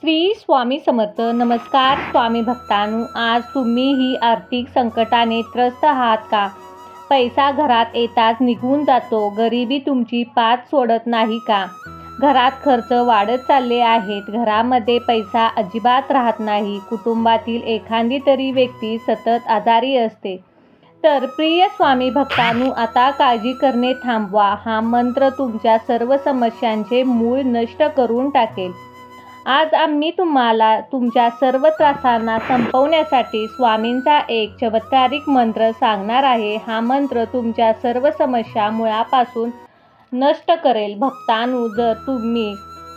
श्री स्वामी समर्थ. नमस्कार स्वामी भक्तांनो, आज तुम्हीही आर्थिक संकटाने त्रस्त आहात का? पैसा घरात येताच निघून जातो, गरिबी तुमची पाठ सोडत नाही का? घरात खर्च वाढत चालले आहेत, घरामध्ये पैसा अजिबात राहत नाही, कुटुंबातील एखादी तरी व्यक्ती सतत आजारी असते. तर प्रिय स्वामी भक्तांनो, आता काळजी करणे थांबवा. हा मंत्र तुमच्या सर्व समस्यांचे मूळ नष्ट करून टाकेल. आज आम्ही तुम्हाला तुमच्या सर्व त्रासांना संपवण्यासाठी स्वामींचा एक चमत्कारिक मंत्र सांगणार आहे. हा मंत्र तुमच्या सर्व समस्या मुळापासून नष्ट करेल. भक्तांनो, जर तुम्ही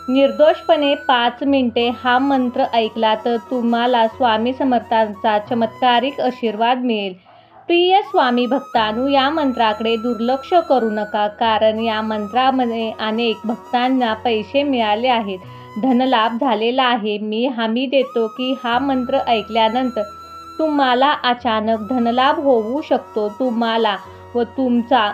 निर्दोषपणे 5 मिनिटे हा मंत्र ऐकला तर तुम्हाला स्वामी समर्थांचा चमत्कारिक आशीर्वाद मिळेल. प्रिय स्वामी भक्तांनो, या मंत्राकडे दुर्लक्ष करू नका, कारण या मंत्रामध्ये अनेक भक्तांना पैसे मिळाले आहेत, धनलाभ झालेला आहे. मी हमी देतो की हा मंत्र ऐकल्यानंतर तुम्हाला अचानक धनलाभ होऊ शकतो. तुम्हाला व तुमचा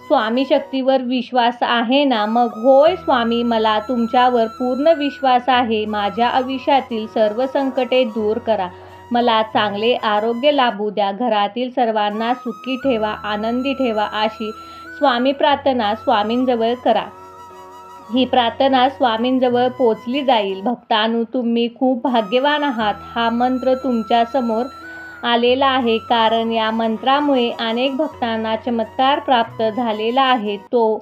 स्वामी शक्तीवर विश्वास आहे ना? मग होय स्वामी, मला तुमच्यावर पूर्ण विश्वास आहे. माझ्या आयुष्यातील सर्व संकटे दूर करा, मला चांगले आरोग्य लाभू द्या, घरातील सर्वांना सुखी ठेवा, आनंदी ठेवा, अशी स्वामी प्रार्थना स्वामींजवळ करा. ही प्रार्थना स्वामींजवळ पोचली जाईल. भक्तांनो, तुम्ही खूप भाग्यवान आहात. हा मंत्र तुमच्या समोर आलेला आहे, कारण या मंत्रामुळे अनेक भक्तांना चमत्कार प्राप्त झालेला आहे. तो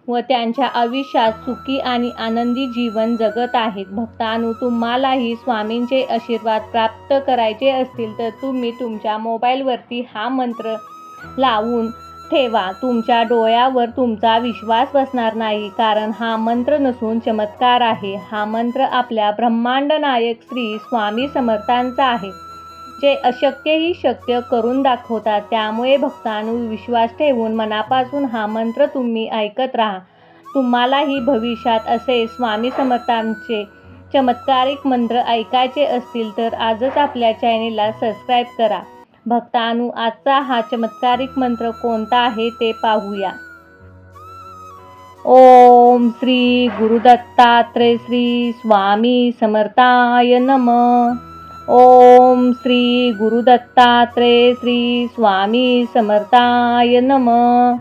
व त्यांच्या आयुष्यात सुखी आणि आनंदी जीवन जगत आहेत. भक्तांनो, तुम्हालाही स्वामींचे आशीर्वाद प्राप्त करायचे असतील तर तुम्ही तुमच्या मोबाईलवरती हा मंत्र लावून ठेवा. तुमच्या डोळ्यावर तुमचा विश्वास बसणार नाही, कारण हा मंत्र नसून चमत्कार आहे. हा मंत्र आपल्या ब्रह्मांड नायक श्री स्वामी समर्थांचा आहे, जे अशक्यही शक्य करून दाखवतात. त्यामुळे भक्तांनो, विश्वास ठेवून मनापासून हा मंत्र तुम्ही ऐकत राहा. तुम्हालाही भविष्यात असे स्वामी समर्थांचे चमत्कारिक मंत्र ऐकायचे असतील तर आजच आपल्या चॅनेलला सबस्क्राईब करा. भक्तांनो, आजचा हा चमत्कारिक मंत्र कोणता आहे ते पाहूया. ओम श्री गुरुदत्तात्रेय श्री स्वामी समर्थाय नमः. ओम श्री गुरुदत्तात्रेय श्री स्वामी समर्थाय नमः.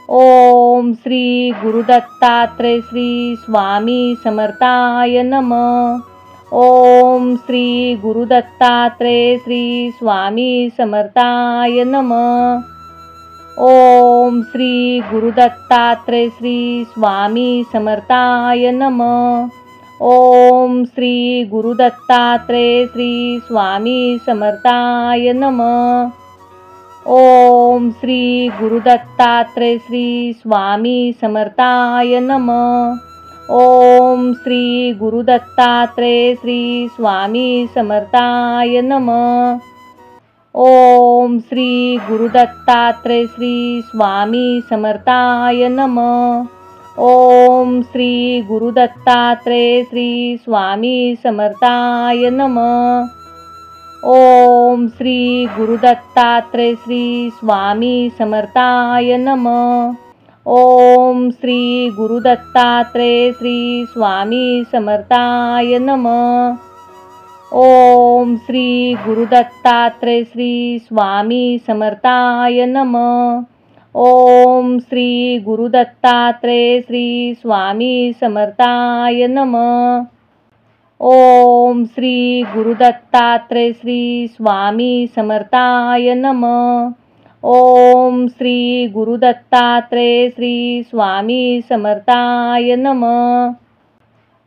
ओम श्री गुरुदत्तात्रेय श्री स्वामी समर्थाय नमः. ओम श्री गुरुदत्तात्रेय श्री स्वामी समर्थाय नमः. ओम श्री गुरुदत्तात्रेय श्री स्वामी समर्थाय नमः. ओम श्री गुरुदत्तात्रेय श्री स्वामी समर्थाय नमः. ओम श्री गुरुदत्तात्रेय श्री स्वामी समर्थाय नमः. ओम श्री गुरुदत्तात्रेय श्री स्वामी समर्थाय नमः. ओम श्री गुरुदत्तात्रेय श्री स्वामी समर्थाय नमः. ओम श्री गुरुदत्तात्रेय श्री स्वामी समर्थाय नमः. ओम श्री गुरुदत्तात्रेय श्री स्वामी समर्थाय नमः. ओम श्री गुरुदत्तात्रेय श्री स्वामी समर्थाय नमः. ओम श्री गुरुदत्तात्रेय श्री स्वामी समर्थाय नमः. ओम श्री गुरुदत्तात्रेय श्री स्वामी समर्थाय नमः. ओम श्री गुरुदत्तात्रेय श्री स्वामी समर्थाय नमः. ओम श्री गुरुदत्तात्रेय श्री स्वामी समर्थाय नमः.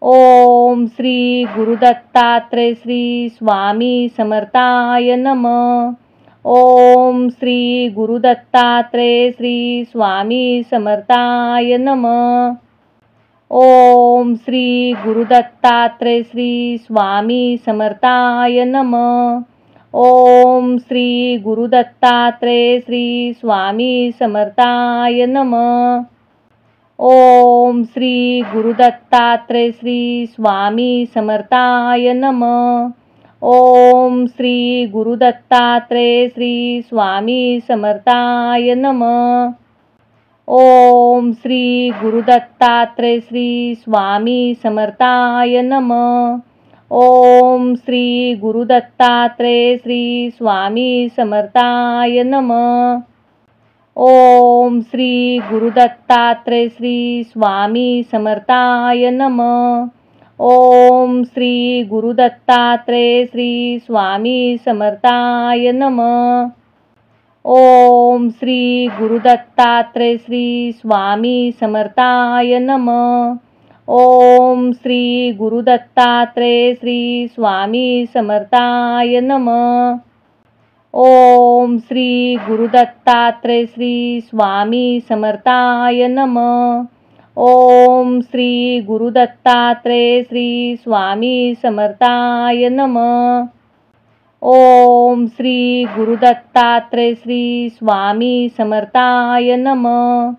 ओम श्री गुरुदत्तात्रेय श्री स्वामी समर्थाय नमः. ओम श्री गुरुदत्तात्रेय श्री स्वामी समर्थाय नमः. ओम श्री गुरुदत्तात्रेय श्री स्वामी समर्थाय नमः. ओम श्री गुरुदत्तात्रेय श्री स्वामी समर्थाय नमः. ओम श्री गुरुदत्तात्रेय श्री स्वामी समर्थाय नमः. ओम श्री गुरुदत्तात्रेय श्री स्वामी समर्थाय नमः. ओम श्री गुरुदत्तात्रेय श्री स्वामी समर्थाय नमः. ओम श्री गुरुदत्तात्रेय श्री स्वामी समर्थाय नमः. ओम श्री गुरुदत्तात्रेय श्री स्वामी समर्थाय नमः. ओम श्री गुरुदत्तात्रेय श्री स्वामी समर्थाय नमः. ओम श्री गुरुदत्तात्रेय श्री स्वामी समर्थाय नमः. ओम श्री गुरुदत्तात्रेय श्री स्वामी समर्थाय नमः. ओम श्री गुरुदत्तात्रेय श्री स्वामी समर्थाय नमः. ओम श्री गुरुदत्तात्रेय श्री स्वामी समर्थाय नमः. ओम श्री गुरुदत्तात्रेय श्री स्वामी समर्थाय नमः.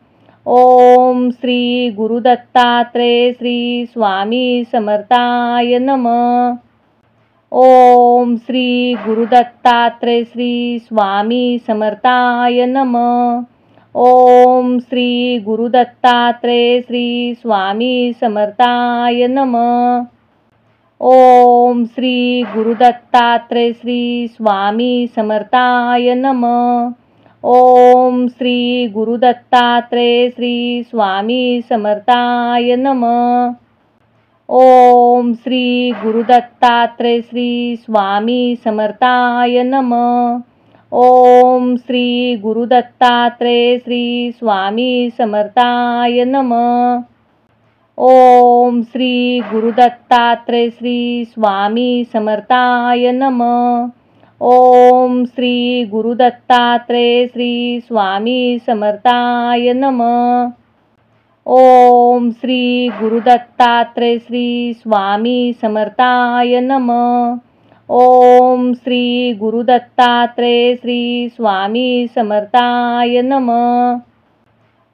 ओम श्री गुरुदत्तात्रेय श्री स्वामी समर्थाय नमः. ओम श्री गुरुदत्तात्रेय श्री स्वामी समर्थाय नमः. ओम श्री गुरुदत्तात्रेय श्री स्वामी समर्थाय नमः. ओम श्री गुरुदत्तात्रेय श्री स्वामी समर्थाय नमः. ओम श्री गुरुदत्तात्रेय श्री स्वामी समर्थाय नमः. ओम श्री गुरुदत्तात्रेय श्री स्वामी समर्थाय नमः. ओम श्री गुरुदत्तात्रेय श्री स्वामी समर्थाय नमः. ओम श्री गुरुदत्तात्रेय श्री स्वामी समर्थाय नमः. ओम श्री गुरुदत्तात्रेय श्री स्वामी समर्थाय नमः. ओम श्री गुरुदत्तात्रेय श्री स्वामी समर्थाय नमः. ओम श्री गुरुदत्तात्रेय श्री स्वामी समर्थाय नमः.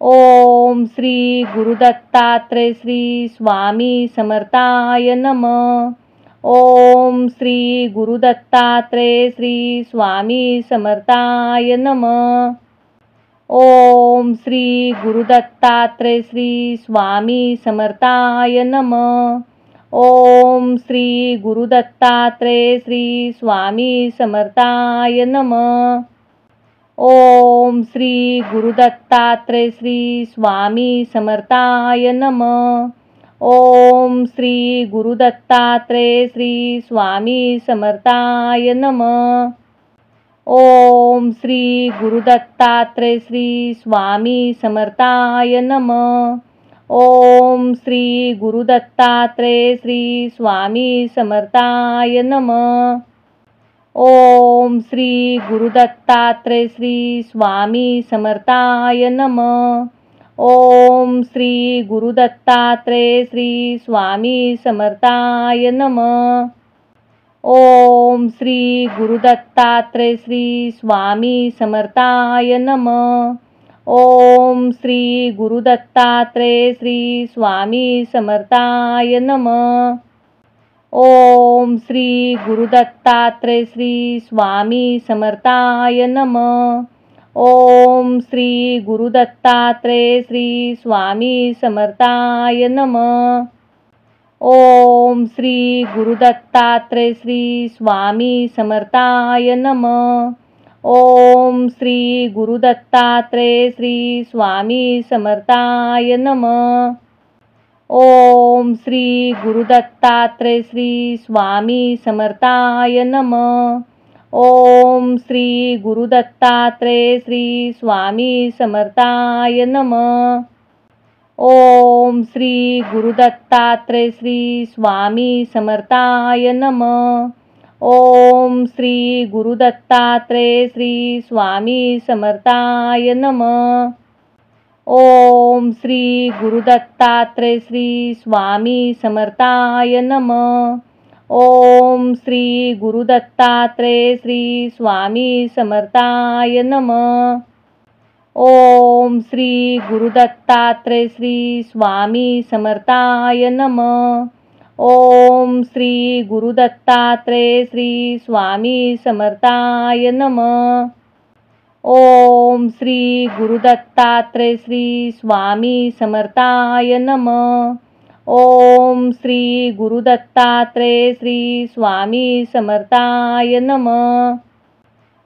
ओम श्री गुरुदत्तात्रेय श्री स्वामी समर्थाय नमः. ओम श्री गुरुदत्तात्रेय श्री स्वामी समर्थाय नमः. ओम श्री गुरुदत्तात्रेय श्री स्वामी समर्थाय नमः. ओम श्री गुरुदत्तात्रेय श्री स्वामी समर्थाय नमः. ओम श्री गुरुदत्तात्रेय श्री स्वामी समर्थाय नमः. ओम श्री गुरुदत्तात्रेय श्री स्वामी समर्थाय नमः. ओम श्री गुरुदत्तात्रेय श्री स्वामी समर्थाय नमः. ओम श्री गुरुदत्तात्रेय श्री स्वामी समर्थाय नमः. ओम श्री गुरुदत्तात्रेय श्री स्वामी समर्थाय नमः. ओम श्री गुरुदत्तात्रेय श्री स्वामी समर्थाय नमः. ओम श्री गुरुदत्तात्रेय श्री स्वामी समर्थाय नमः. ओम श्री गुरुदत्तात्रेय श्री स्वामी समर्थाय नमः. ओम श्री गुरुदत्तात्रेय श्री स्वामी समर्थाय नमः. ओम श्री गुरुदत्तात्रेय श्री स्वामी समर्थाय नमः. ओम श्री गुरुदत्तात्रेय श्री स्वामी समर्थाय नमः. ओम श्री गुरुदत्तात्रेय श्री स्वामी समर्थाय नमः. ओम श्री गुरुदत्तात्रेय श्री स्वामी समर्थाय नमः. ओम श्री गुरुदत्तात्रेय श्री स्वामी समर्थाय नमः. ओम श्री गुरुदत्तात्रेय श्री स्वामी समर्थाय नमः. ओम श्री गुरुदत्तात्रेय श्री स्वामी समर्थाय नमः. ओम श्री गुरुदत्तात्रेय श्री स्वामी समर्थाय नमः. ओम श्री गुरुदत्तात्रेय श्री स्वामी समर्थाय नमः. ओम श्री गुरुदत्तात्रेय श्री स्वामी समर्थाय नमः. ओम श्री गुरुदत्तात्रेय श्री स्वामी समर्थाय नमः. ओम श्री गुरुदत्तात्रय श्री स्वामी समर्थाय नमः. ओम श्री गुरुदत्तात्रय श्री स्वामी समर्थाय नमः.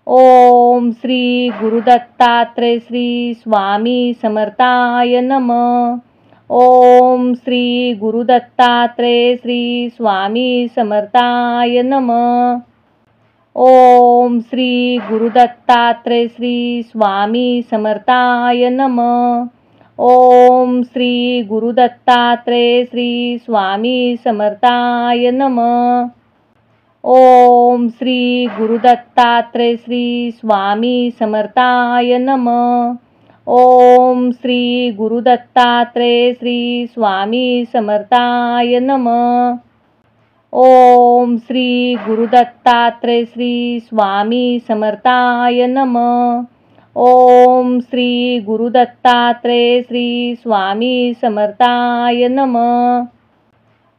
ओम श्री गुरुदत्तात्रय श्री स्वामी समर्थाय नमः. ओम श्री गुरुदत्तात्रय श्री स्वामी समर्थाय नमः. ओम श्री गुरुदत्तात्रय श्री स्वामी समर्थाय नमः. ओम श्री गुरुदत्तात्रय श्री स्वामी समर्थाय नमः. ओम श्री गुरुदत्तात्रय श्री स्वामी समर्थाय नमः. ओम श्री गुरुदत्तात्रय श्री स्वामी समर्थाय नमः. ओम श्री गुरुदत्तात्रय श्री स्वामी समर्थाय नमः. ओम श्री गुरुदत्तात्रय श्री स्वामी समर्थाय नमः.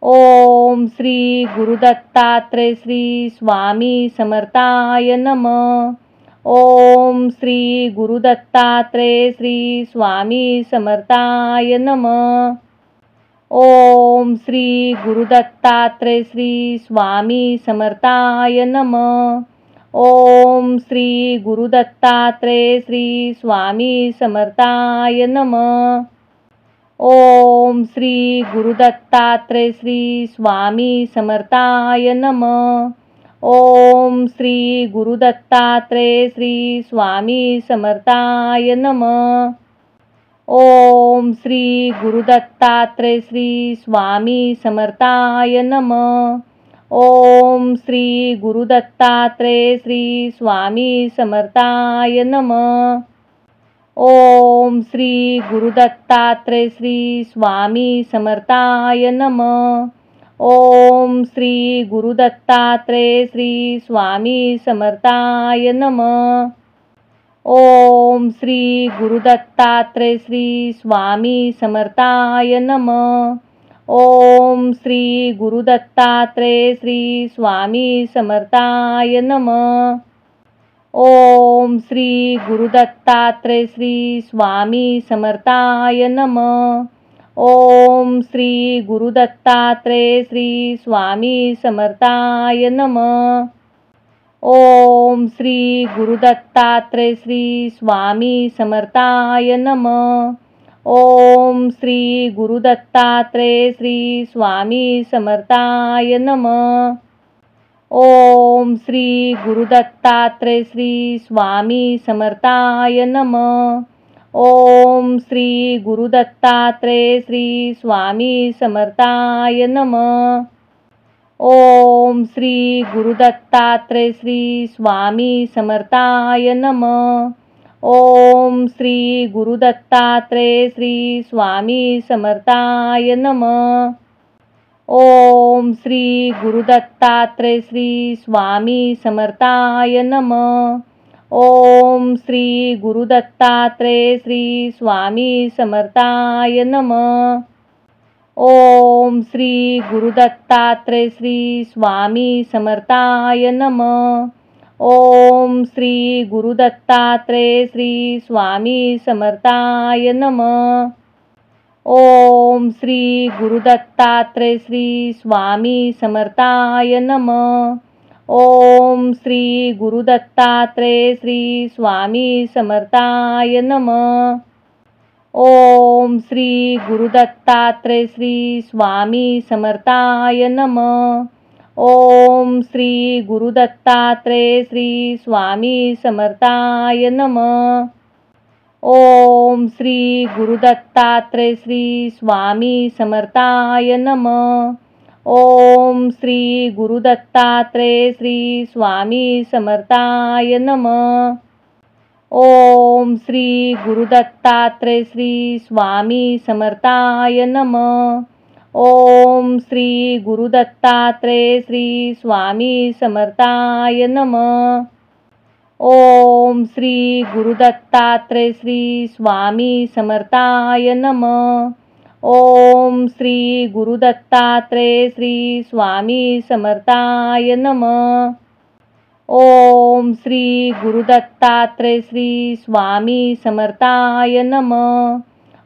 ओम श्री गुरुदत्तात्रय श्री स्वामी समर्थाय नमः. ओम श्री गुरुदत्तात्रय श्री स्वामी समर्थाय नमः. ओम श्री गुरुदत्तात्रय श्री स्वामी समर्थाय नमः. ओम श्री गुरुदत्तात्रय श्री स्वामी समर्थाय नमः. ओम श्री गुरुदत्तात्रय श्री स्वामी समर्थाय नमः. ओम श्री गुरुदत्तात्रय श्री स्वामी समर्थाय नमः. ओम श्री गुरुदत्तात्रय श्री स्वामी समर्थाय नमः. ओम श्री गुरुदत्तात्रय श्री स्वामी समर्थाय नमः. ओम श्री गुरुदत्तात्रय श्री स्वामी समर्थाय नमः. ओम श्री गुरुदत्तात्रय श्री स्वामी समर्थाय नमः. ओम श्री गुरुदत्तात्रय श्री स्वामी समर्थाय नमः. ओम श्री गुरुदत्तात्रय श्री स्वामी समर्थाय नमः. ओम श्री गुरुदत्तात्रय श्री स्वामी समर्थाय नमः. ओम श्री गुरुदत्तात्रय श्री स्वामी समर्थाय नमः. ओम श्री गुरुदत्तात्रय श्री स्वामी समर्थाय नमः. ओम श्री गुरुदत्तात्रय श्री स्वामी समर्थाय नमः. ओम श्री गुरुदत्तात्रय श्री स्वामी समर्थाय नमः. ओम श्री गुरुदत्तात्रय श्री स्वामी समर्थाय नमः. ओम श्री गुरुदत्तात्रय श्री स्वामी समर्थाय नमः. ओम श्री गुरुदत्तात्रय श्री स्वामी समर्थाय नमः. ओम श्री गुरुदत्तात्रय श्री स्वामी समर्थाय नमः. ओम श्री गुरुदत्तात्रय श्री स्वामी समर्थाय नमः. ओम श्री गुरुदत्तात्रय श्री स्वामी समर्थाय नमः. ओम श्री गुरुदत्तात्रय श्री स्वामी समर्थाय नमः. ओम श्री गुरुदत्तात्रय श्री स्वामी समर्थाय नमः. ओम श्री गुरुदत्तात्रय श्री स्वामी समर्थाय नमः. ओम श्री गुरुदत्तात्रय श्री स्वामी समर्थाय नमः. ओम श्री गुरुदत्तात्रय श्री स्वामी समर्थाय नमः. ओम श्री गुरुदत्तात्रय श्री स्वामी समर्थाय नमः. ओम श्री गुरुदत्तात्रय श्री स्वामी समर्थाय नमः. ओम श्री गुरुदत्तात्रय श्री स्वामी समर्थाय नमः. ओम श्री गुरुदत्तात्रय श्री स्वामी समर्थाय नमः. ओम श्री गुरुदत्तात्रय श्री स्वामी समर्थाय नमः. ओम श्री गुरुदत्तात्रय श्री स्वामी समर्थाय नमः. ओम श्री गुरुदत्तात्रेय श्री स्वामी समर्थाय नमः.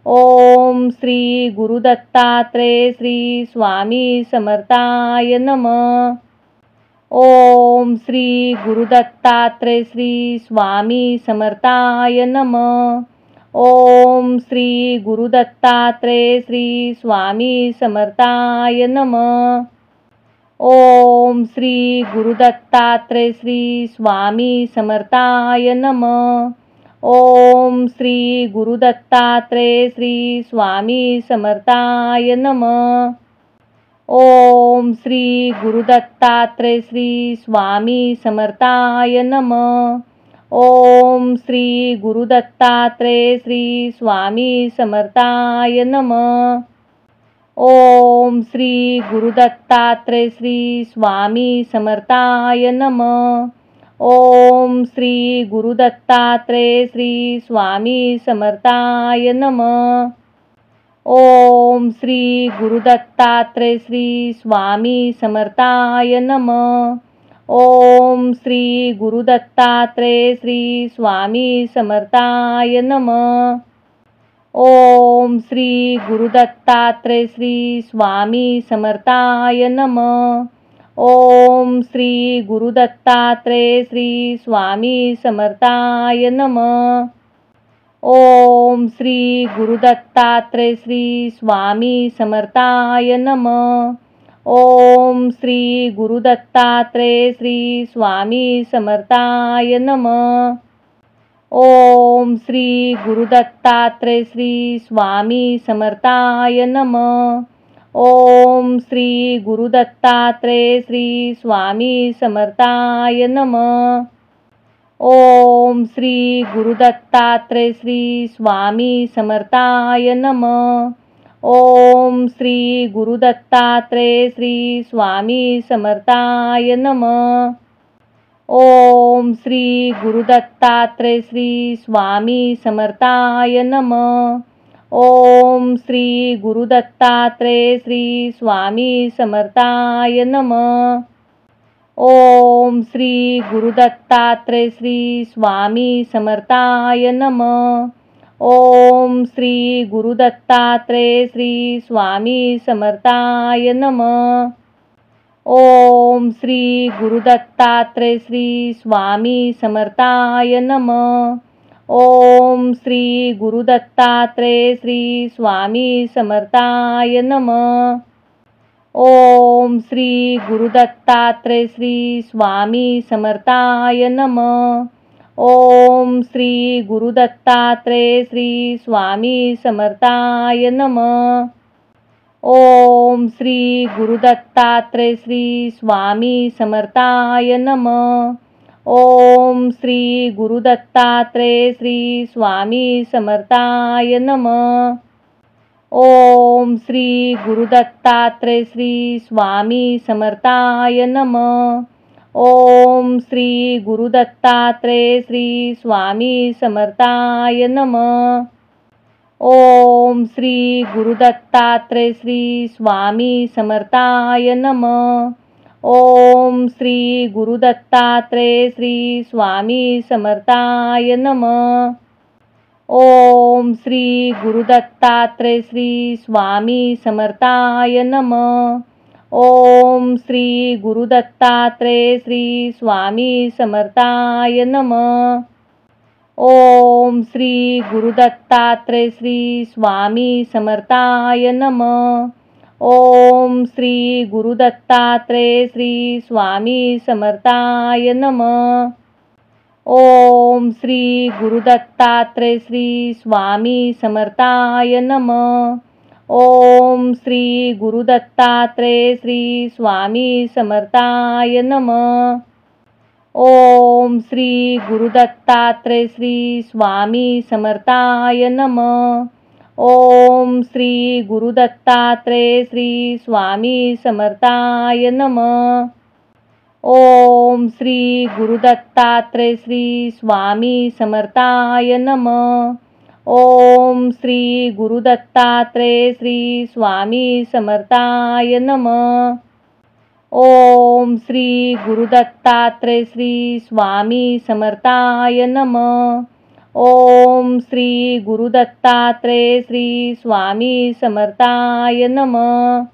ओम श्री गुरुदत्तात्रेय श्री स्वामी समर्थाय नमः. ओम श्री गुरुदत्तात्रेय श्री स्वामी समर्थाय नमः. ओम श्री गुरुदत्तात्रेय श्री स्वामी समर्थाय नमः. ओम श्री गुरुदत्तात्रेय श्री स्वामी समर्थाय नमः. ओम श्री गुरुदत्तात्रेय श्री स्वामी समर्थाय नमः. ओम श्री गुरुदत्तात्रेय श्री स्वामी समर्थाय नमः. ओम श्री गुरुदत्तात्रेय श्री स्वामी समर्थाय नमः. ओम श्री गुरुदत्तात्रेय श्री स्वामी समर्थाय नमः. ओम श्री गुरुदत्तात्रेय श्री स्वामी समर्थाय नमः. ओम श्री गुरुदत्तात्रेय श्री स्वामी समर्थाय नमः. ओम श्री गुरुदत्तात्रेय श्री स्वामी समर्थाय नमः. ओम श्री गुरुदत्तात्रेय श्री स्वामी समर्थाय नमः. ओम श्री गुरुदत्तात्रेय श्री स्वामी समर्थाय नमः. ओम श्री गुरुदत्तात्रेय श्री स्वामी समर्थाय नमः. ओम श्री गुरुदत्तात्रेय श्री स्वामी समर्थाय नमः. ओम श्री गुरुदत्तात्रेय श्री स्वामी समर्थाय नमः. ओम श्री गुरुदत्तात्रेय श्री स्वामी समर्थाय नमः. ओम श्री गुरुदत्तात्रेय श्री स्वामी समर्थाय नमः. ओम श्री गुरुदत्तात्रेय श्री स्वामी समर्थाय नमः. ओम श्री गुरुदत्तात्रेय श्री स्वामी समर्थाय नमः. ओम श्री गुरुदत्तात्रेय श्री स्वामी समर्थाय नमः. ओम श्री गुरुदत्तात्रेय श्री स्वामी समर्थाय नमः. ओम श्री गुरुदत्तात्रेय श्री स्वामी समर्थाय नमः. ओम श्री गुरुदत्तात्रेय श्री स्वामी समर्थाय नमः. ओम श्री गुरुदत्तात्रेय श्री स्वामी समर्थाय नमः. ओम श्री गुरुदत्तात्रेय श्री स्वामी समर्थाय नमः. ओम श्री गुरुदत्तात्रेय श्री स्वामी समर्थाय नमः. ओम श्री गुरुदत्तात्रेय श्री स्वामी समर्थाय नमः. ओम श्री गुरुदत्तात्रेय श्री स्वामी समर्थाय नमः. ओम श्री गुरुदत्तात्रेय श्री स्वामी समर्थाय नमः. ओम श्री गुरुदत्तात्रेय श्री स्वामी समर्थाय नमः. ओम श्री गुरुदत्तात्रेय श्री स्वामी समर्थाय नमः. ओम श्री गुरुदत्तात्रेय श्री स्वामी समर्थाय नमः. ओम श्री गुरुदत्तात्रेय श्री स्वामी समर्थाय नमः. ओम श्री गुरुदत्तात्रेय श्री स्वामी समर्थाय नमः. ओम श्री गुरुदत्तात्रेय श्री स्वामी समर्थाय नमः. ओम श्री गुरुदत्तात्रेय श्री स्वामी समर्थाय नमः. ओम श्री गुरुदत्तात्रेय श्री स्वामी समर्थाय नमः. ओम श्री गुरुदत्तात्रेय श्री स्वामी समर्थाय नमः. ओम श्री गुरुदत्तात्रेय श्री स्वामी समर्थाय नमः. ओम श्री गुरुदत्तात्रेय श्री स्वामी समर्थाय नमः. ओम श्री गुरुदत्तात्रेय श्री स्वामी समर्थाय नमः. ओम श्री गुरुदत्तात्रेय श्री स्वामी समर्थाय नमः. ओम श्री गुरुदत्तात्रय श्री स्वामी समर्थाय नमः. ओम श्री गुरुदत्तात्रय श्री स्वामी समर्थाय नमः.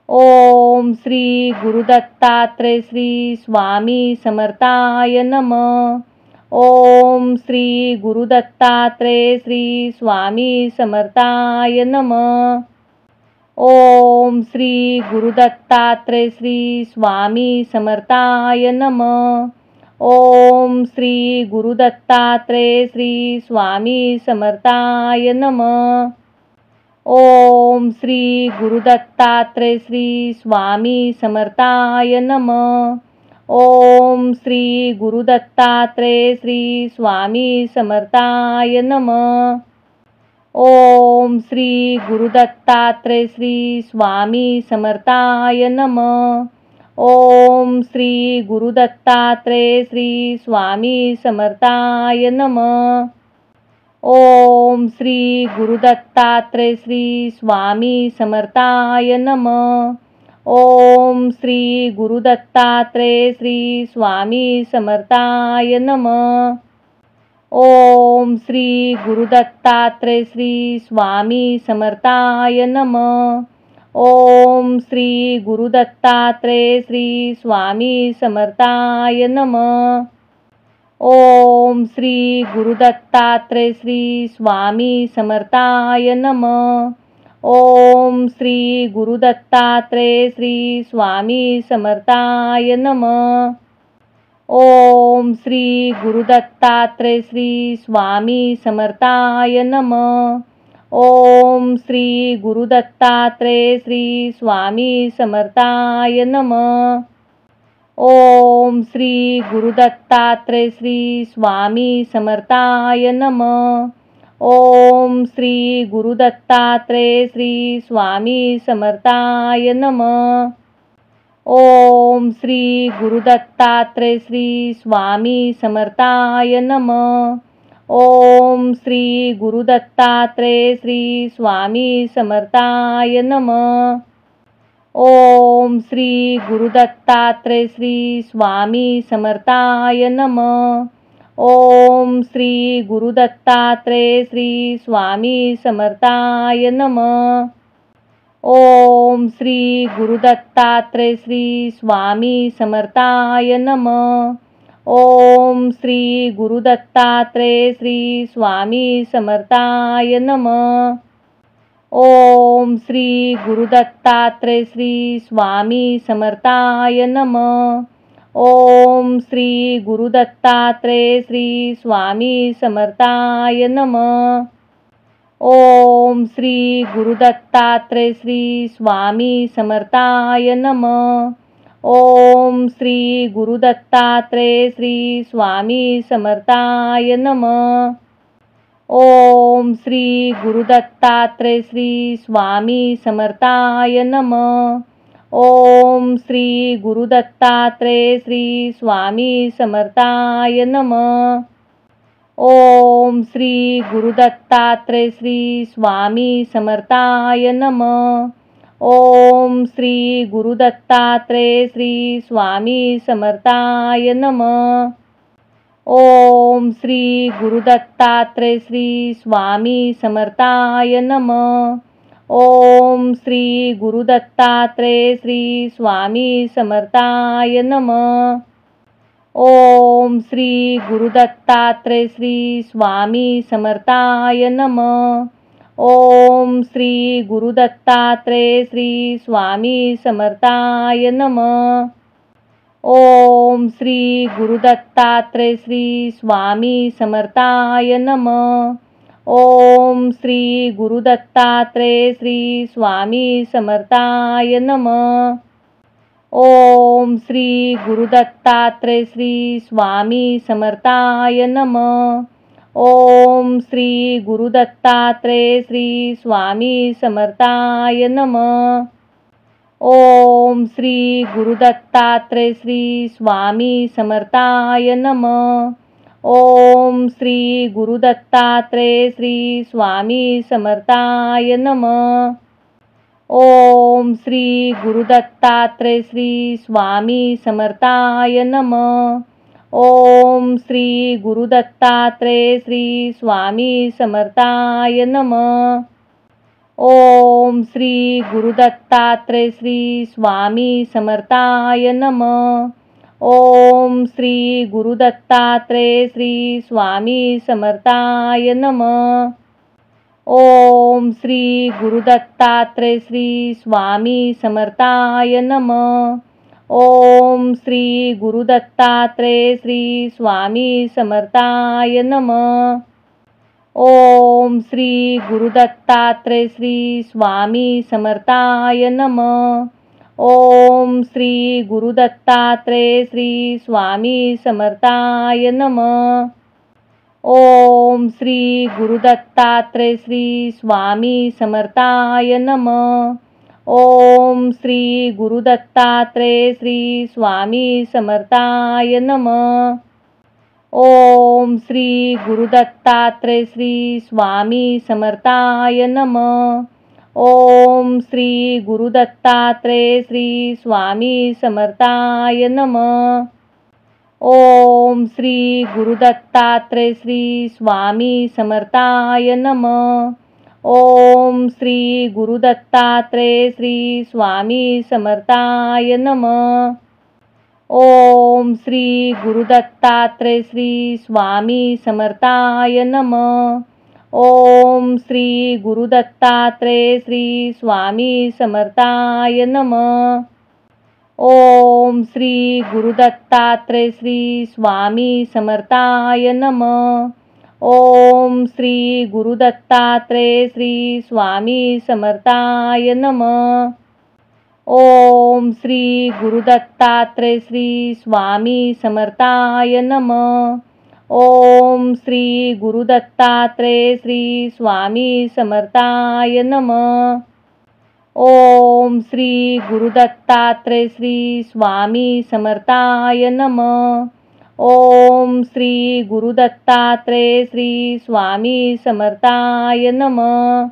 ओम श्री गुरुदत्तात्रय श्री स्वामी समर्थाय नमः. ओम श्री गुरुदत्तात्रय श्री स्वामी समर्थाय नमः. ओम श्री गुरुदत्तात्रय श्री स्वामी समर्थाय नमः. ओम श्री गुरुदत्तात्रय श्री स्वामी समर्थाय नमः. ओम श्री गुरुदत्तात्रय श्री स्वामी समर्थाय नमः. ओम श्री गुरुदत्तात्रय श्री स्वामी समर्थाय नमः. ओम श्री गुरुदत्तात्रय श्री स्वामी समर्थाय नमः. ओम श्री गुरुदत्तात्रय श्री स्वामी समर्थाय नमः. ओम श्री गुरुदत्तात्रय श्री स्वामी समर्थाय नमः. ओम श्री गुरुदत्तात्रय श्री स्वामी समर्थाय नमः. ओम श्री गुरुदत्तात्रय श्री स्वामी समर्थाय नमः. ओम श्री गुरुदत्तात्रय श्री स्वामी समर्थाय नमः. ओम श्री गुरुदत्तात्रय श्री स्वामी समर्थाय नमः. ओम श्री गुरुदत्तात्रय श्री स्वामी समर्थाय नमः. ओम श्री गुरुदत्तात्रय श्री स्वामी समर्थाय नमः. ओम श्री गुरुदत्तात्रय श्री स्वामी समर्थाय नमः. ओम श्री गुरुदत्तात्रय श्री स्वामी समर्थाय नमः. ओम श्री गुरुदत्तात्रय श्री स्वामी समर्थाय नमः. ओम श्री गुरुदत्तात्रय श्री स्वामी समर्थाय नमः. ओम श्री गुरुदत्तात्रय श्री स्वामी समर्थाय नमः. ओम श्री गुरुदत्तात्रय श्री स्वामी समर्थाय नमः. ओम श्री गुरुदत्तात्रय श्री स्वामी समर्थाय नमः. ओम श्री गुरुदत्तात्रय श्री स्वामी समर्थाय नमः. ओम श्री गुरुदत्तात्रय श्री स्वामी समर्थाय नमः. ओम श्री गुरुदत्तात्रय श्री स्वामी समर्थाय नमः. ओम श्री गुरुदत्तात्रय श्री स्वामी समर्थाय नमः. ओम श्री गुरुदत्तात्रय श्री स्वामी समर्थाय नमः. ओम श्री गुरुदत्तात्रय श्री स्वामी समर्थाय नमः. ओम श्री गुरुदत्तात्रय श्री स्वामी समर्थाय नमः. ओम श्री गुरुदत्तात्रय श्री स्वामी समर्थाय नमः. ओम श्री गुरुदत्तात्रय श्री स्वामी समर्थाय नमः. ओम श्री गुरुदत्तात्रय श्री स्वामी समर्थाय नमः. ओम श्री गुरुदत्तात्रय श्री स्वामी समर्थाय नमः. ओम श्री गुरुदत्तात्रय श्री स्वामी समर्थाय नमः. ओम श्री गुरुदत्तात्रय श्री स्वामी समर्थाय नमः. ओम श्री गुरुदत्तात्रय श्री स्वामी समर्थाय नमः. ओम श्री गुरुदत्तात्रय श्री स्वामी समर्थाय नमः. ओम श्री गुरुदत्तात्रय श्री स्वामी समर्थाय नमः. ओम श्री गुरुदत्तात्रय श्री स्वामी समर्थाय नमः. ओम श्री गुरुदत्तात्रय श्री स्वामी समर्थाय नमः. ओम श्री गुरुदत्तात्रय श्री स्वामी समर्थाय नमः. ओम श्री गुरुदत्तात्रय श्री स्वामी समर्थाय नमः. ओम श्री गुरुदत्तात्रेय श्री स्वामी समर्थाय नमः. ओम श्री गुरुदत्तात्रेय श्री स्वामी समर्थाय नमः. ओम श्री गुरुदत्तात्रेय श्री स्वामी समर्थाय नमः. ओम श्री गुरुदत्तात्रेय श्री स्वामी समर्थाय नमः. ओम श्री गुरुदत्तात्रेय श्री स्वामी समर्थाय नमः. ओम श्री गुरुदत्तात्रेय श्री स्वामी समर्थाय नमः. ओम श्री गुरुदत्तात्रेय श्री स्वामी समर्थाय नमः. ओम श्री गुरुदत्तात्रेय श्री स्वामी समर्थाय नमः. ओम श्री गुरुदत्तात्रेय श्री स्वामी समर्थाय नमः. ओम श्री गुरुदत्तात्रेय श्री स्वामी समर्थाय नमः. ओम श्री गुरुदत्तात्रेय श्री स्वामी समर्थाय नमः. ओम श्री गुरुदत्तात्रेय श्री स्वामी समर्थाय नमः. ओम श्री गुरुदत्तात्रेय श्री स्वामी समर्थाय नमः. ओम श्री गुरुदत्तात्रेय श्री स्वामी समर्थाय नमः. ओम श्री गुरुदत्तात्रेय श्री स्वामी समर्थाय नमः. ओम श्री गुरुदत्तात्रेय श्री स्वामी समर्थाय नमः. ओम श्री गुरुदत्तात्रेय श्री स्वामी समर्थाय नमः. ओम श्री गुरुदत्तात्रेय श्री स्वामी समर्थाय नमः. ओम श्री गुरुदत्तात्रेय श्री स्वामी समर्थाय नमः. ओम श्री गुरुदत्तात्रेय श्री स्वामी समर्थाय नमः. ओम श्री गुरुदत्तात्रेय श्री स्वामी समर्थाय नमः. ओम श्री गुरुदत्तात्रेय श्री स्वामी समर्थाय नमः.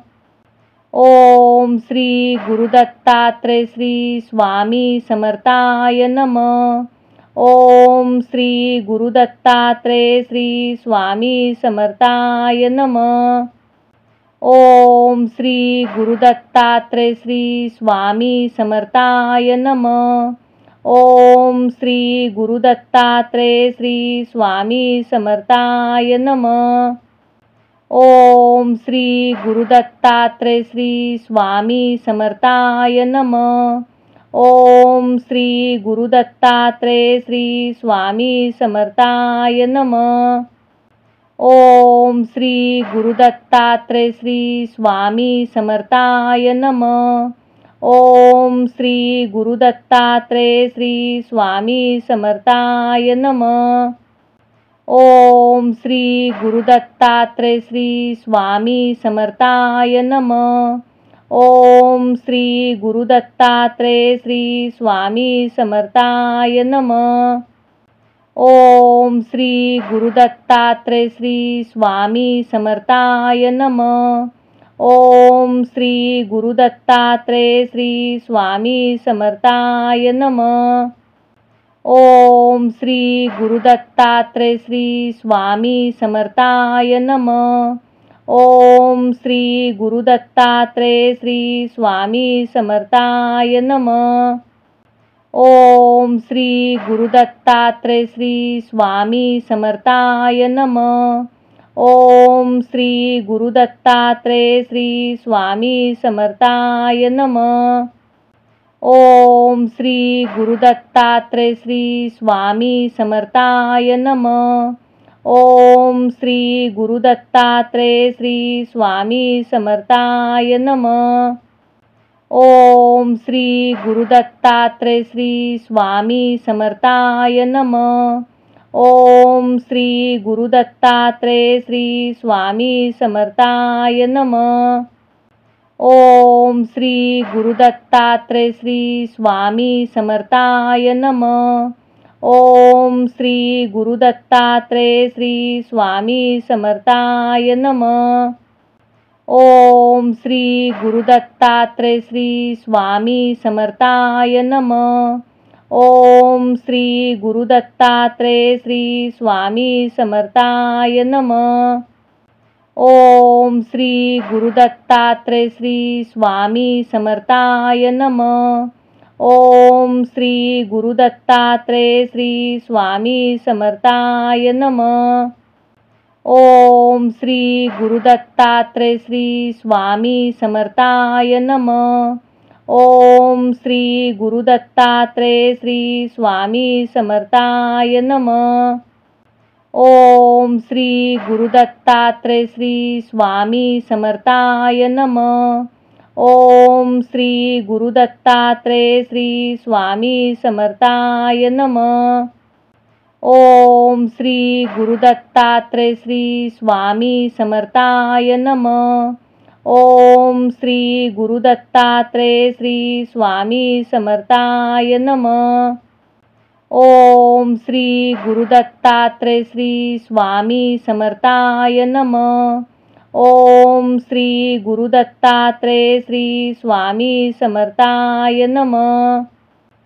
ओम श्री गुरुदत्तात्रेय श्री स्वामी समर्थाय नमः. ओम श्री गुरुदत्तात्रेय श्री स्वामी समर्थाय नमः. ओम श्री गुरुदत्तात्रेय श्री स्वामी समर्थाय नमः. ओम श्री गुरुदत्तात्रेय श्री स्वामी समर्थाय नमः. ओम श्री गुरुदत्तात्रेय श्री स्वामी समर्थाय नमः. ओम श्री गुरुदत्तात्रेय श्री स्वामी समर्थाय नमः. ओम श्री गुरुदत्तात्रेय श्री स्वामी समर्थाय नमः. ओम श्री गुरुदत्तात्रेय श्री स्वामी समर्थाय नमः. ओम श्री गुरुदत्तात्रेय श्री स्वामी समर्थाय नमः. ओम श्री गुरुदत्तात्रेय श्री स्वामी समर्थाय नमः. ओम श्री गुरुदत्तात्रेय श्री स्वामी समर्थाय नमः. ओम श्री गुरुदत्तात्रेय श्री स्वामी समर्थाय नमः. ओम श्री गुरुदत्तात्रेय श्री स्वामी समर्थाय नमः. ओम श्री गुरुदत्तात्रेय श्री स्वामी समर्थाय नमः. ओम श्री गुरुदत्तात्रेय श्री स्वामी समर्थाय नमः. ओम श्री गुरुदत्तात्रेय श्री स्वामी समर्थाय नमः. ओम श्री गुरुदत्तात्रेय श्री स्वामी समर्थाय नमः. ओम श्री गुरुदत्तात्रेय श्री स्वामी समर्थाय नमः. ओम श्री गुरुदत्तात्रेय श्री स्वामी समर्थाय नमः. ओम श्री गुरुदत्तात्रेय श्री स्वामी समर्थाय नमः. ओम श्री गुरुदत्तात्रेय श्री स्वामी समर्थाय नमः. ओम श्री गुरुदत्तात्रेय श्री स्वामी समर्थाय नमः. ओम श्री गुरुदत्तात्रेय श्री स्वामी समर्थाय नमः. ओम श्री गुरुदत्तात्रेय श्री स्वामी समर्थाय नमः. ओम श्री गुरुदत्तात्रेय श्री स्वामी समर्थाय नमः. ओम श्री गुरुदत्तात्रेय श्री स्वामी समर्थाय नमः. ओम श्री गुरुदत्तात्रेय श्री स्वामी समर्थाय नमः. ओम श्री गुरुदत्तात्रेय श्री स्वामी समर्थाय नमः. ओम श्री गुरुदत्तात्रेय श्री स्वामी समर्थाय नमः. ओम श्री गुरुदत्तात्रेय श्री स्वामी समर्थाय नमः. ओम श्री गुरुदत्तात्रेय श्री स्वामी समर्थाय नमः. ओम श्री गुरुदत्तात्रेय श्री स्वामी समर्थाय नमः. ओम श्री गुरुदत्तात्रेय श्री स्वामी समर्थाय नमः. ओम श्री गुरुदत्तात्रेय श्री स्वामी समर्थाय नमः.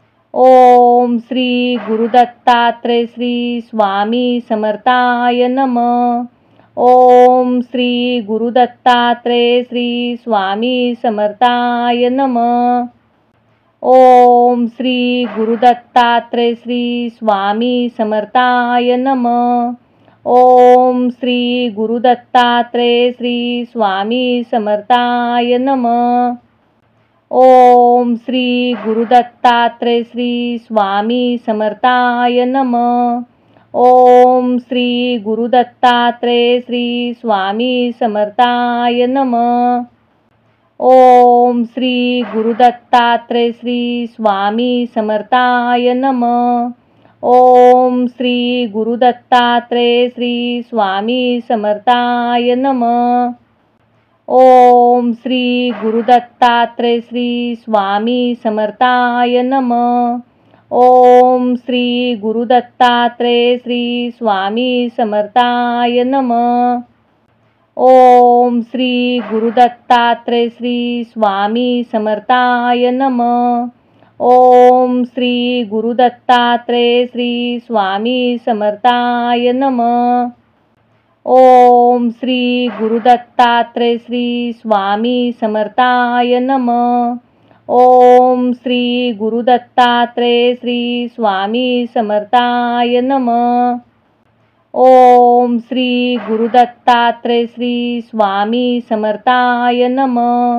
ओम श्री गुरुदत्तात्रेय श्री स्वामी समर्थाय नमः. ओम श्री गुरुदत्तात्रेय श्री स्वामी समर्थाय नमः. ओम श्री गुरुदत्तात्रेय श्री स्वामी समर्थाय नमः. ओम श्री गुरुदत्तात्रेय श्री स्वामी समर्थाय नमः. ओम श्री गुरुदत्तात्रेय श्री स्वामी समर्थाय नमः. ओम श्री गुरुदत्तात्रेय श्री स्वामी समर्थाय नमः. ओम श्री गुरुदत्तात्रेय श्री स्वामी समर्थाय नमः. ओम श्री गुरुदत्तात्रेय श्री स्वामी समर्थाय नमः. ओम श्री गुरुदत्तात्रेय श्री स्वामी समर्थाय नमः. ओम श्री गुरुदत्तात्रेय श्री स्वामी समर्थाय नमः. ओम श्री गुरुदत्तात्रेय श्री स्वामी समर्थाय नमः. ओम श्री गुरुदत्तात्रेय श्री स्वामी समर्थाय नमः. ओम श्री गुरुदत्तात्रेय श्री स्वामी समर्थाय नमः. ओम श्री गुरुदत्तात्रेय श्री स्वामी समर्थाय नमः. ओम श्री गुरुदत्तात्रेय श्री स्वामी समर्थाय नमः.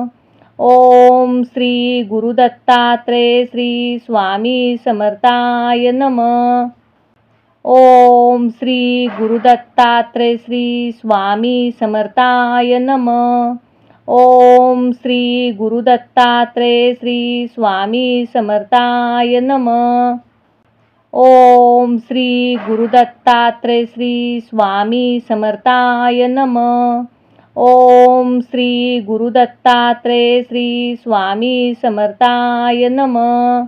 ओम श्री गुरुदत्तात्रेय श्री स्वामी समर्थाय नमः. ओम श्री गुरुदत्तात्रेय श्री स्वामी समर्थाय नमः. ओम श्री गुरुदत्तात्रेय श्री स्वामी समर्थाय नमः. ओम श्री गुरुदत्तात्रेय श्री स्वामी समर्थाय नमः. ओम श्री गुरुदत्तात्रेय श्री स्वामी समर्थाय नमः.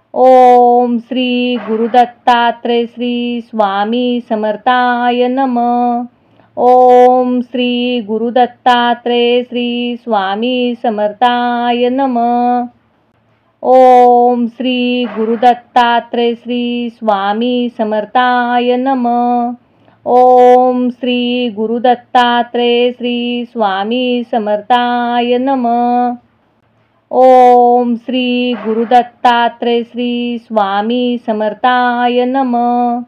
ओम श्री गुरुदत्तात्रेय श्री स्वामी समर्थाय नमः. ओम श्री गुरुदत्तात्रेय श्री स्वामी समर्थाय नमः. ओम श्री गुरुदत्तात्रेय श्री स्वामी समर्थाय नमः. ओम श्री गुरुदत्तात्रेय श्री स्वामी समर्थाय नमः. ओम श्री गुरुदत्तात्रेय श्री स्वामी समर्थाय नमः.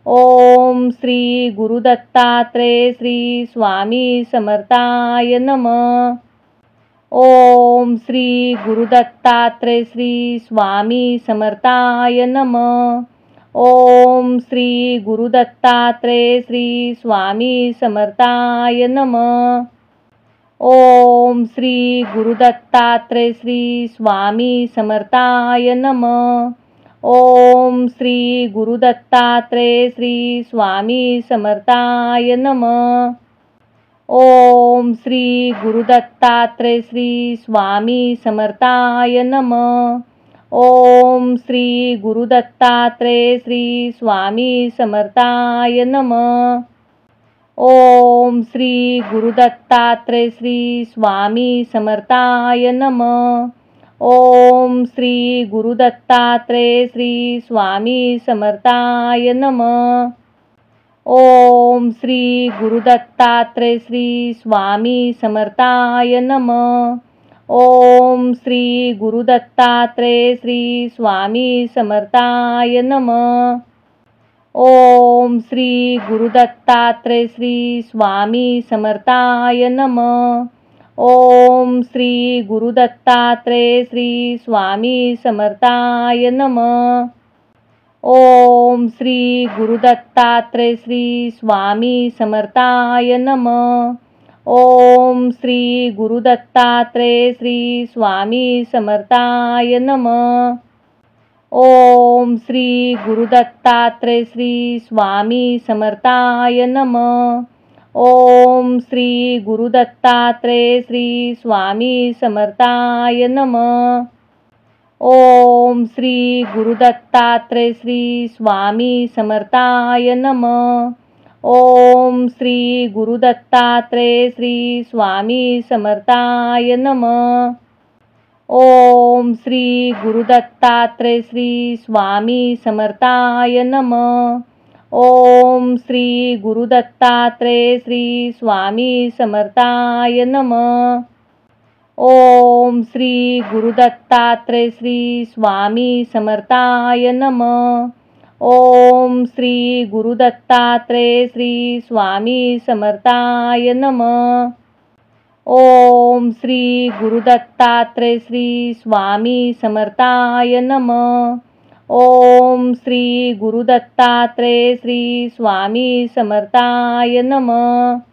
ओम श्री गुरुदत्तात्रेय श्री स्वामी समर्थाय नमः. ओम श्री गुरुदत्तात्रेय श्री स्वामी समर्थाय नमः. ओम श्री गुरुदत्तात्रेय श्री स्वामी समर्थाय नमः. ओम श्री गुरुदत्तात्रेय श्री स्वामी समर्थाय नमः. ओम श्री गुरुदत्तात्रेय श्री स्वामी समर्थाय नमः. ओम श्री गुरुदत्तात्रेय श्री स्वामी समर्थाय नमः. ओम श्री गुरुदत्तात्रेय श्री स्वामी समर्थाय नमः. ओम श्री गुरुदत्तात्रेय श्री स्वामी समर्थाय नमः। ओम श्री गुरुदत्तात्रेय श्री स्वामी समर्थाय नमः। ओम श्री गुरुदत्तात्रेय श्री स्वामी समर्थाय नमः। ओम श्री गुरुदत्तात्रेय श्री स्वामी समर्थाय नमः। ओम श्री गुरुदत्तात्रेय श्री स्वामी समर्थाय नमः। ओम श्री गुरुदत्तात्रेय श्री स्वामी समर्थाय नमः। ओम श्री गुरुदत्तात्रेय श्री स्वामी समर्थाय नमः। ओम श्री गुरुदत्तात्रेय श्री स्वामी समर्थाय नमः। ओम श्री गुरुदत्तात्रेय श्री स्वामी समर्थाय नमः। ओम श्री गुरुदत्तात्रेय श्री स्वामी समर्थाय नमः। ओम श्री गुरुदत्तात्रेय श्री स्वामी समर्थाय नमः। ओम श्री गुरुदत्तात्रेय श्री स्वामी समर्थाय नमः। ओम श्री गुरुदत्तात्रेय श्री स्वामी समर्थाय नमः। ओम श्री गुरुदत्तात्रेय श्री स्वामी समर्थाय नमः। ओम श्री गुरुदत्तात्रेय श्री स्वामी समर्थाय नमः। ओम श्री गुरुदत्तात्रेय श्री स्वामी समर्थाय नमः। ओम श्री गुरुदत्तात्रेय श्री स्वामी समर्थाय नमः। ओम श्री गुरुदत्तात्रेय श्री स्वामी समर्थाय नमः।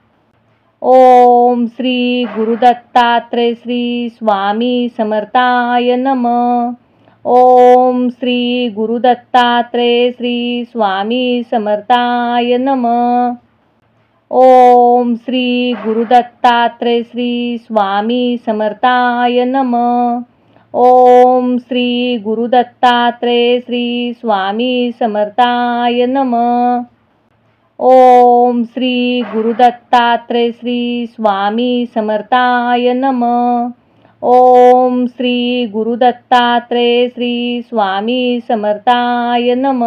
ओम श्री गुरुदत्तात्रेय श्री स्वामी समर्थाय नमः। ओम श्री गुरुदत्तात्रेय श्री स्वामी समर्थाय नमः। ओम श्री गुरुदत्तात्रेय श्री स्वामी समर्थाय नमः। ओम श्री गुरुदत्तात्रेय श्री स्वामी समर्थाय नमः। ओम श्री गुरुदत्तात्रेय श्री स्वामी समर्थाय नमः। ओम श्री गुरुदत्तात्रेय श्री स्वामी समर्थाय नमः।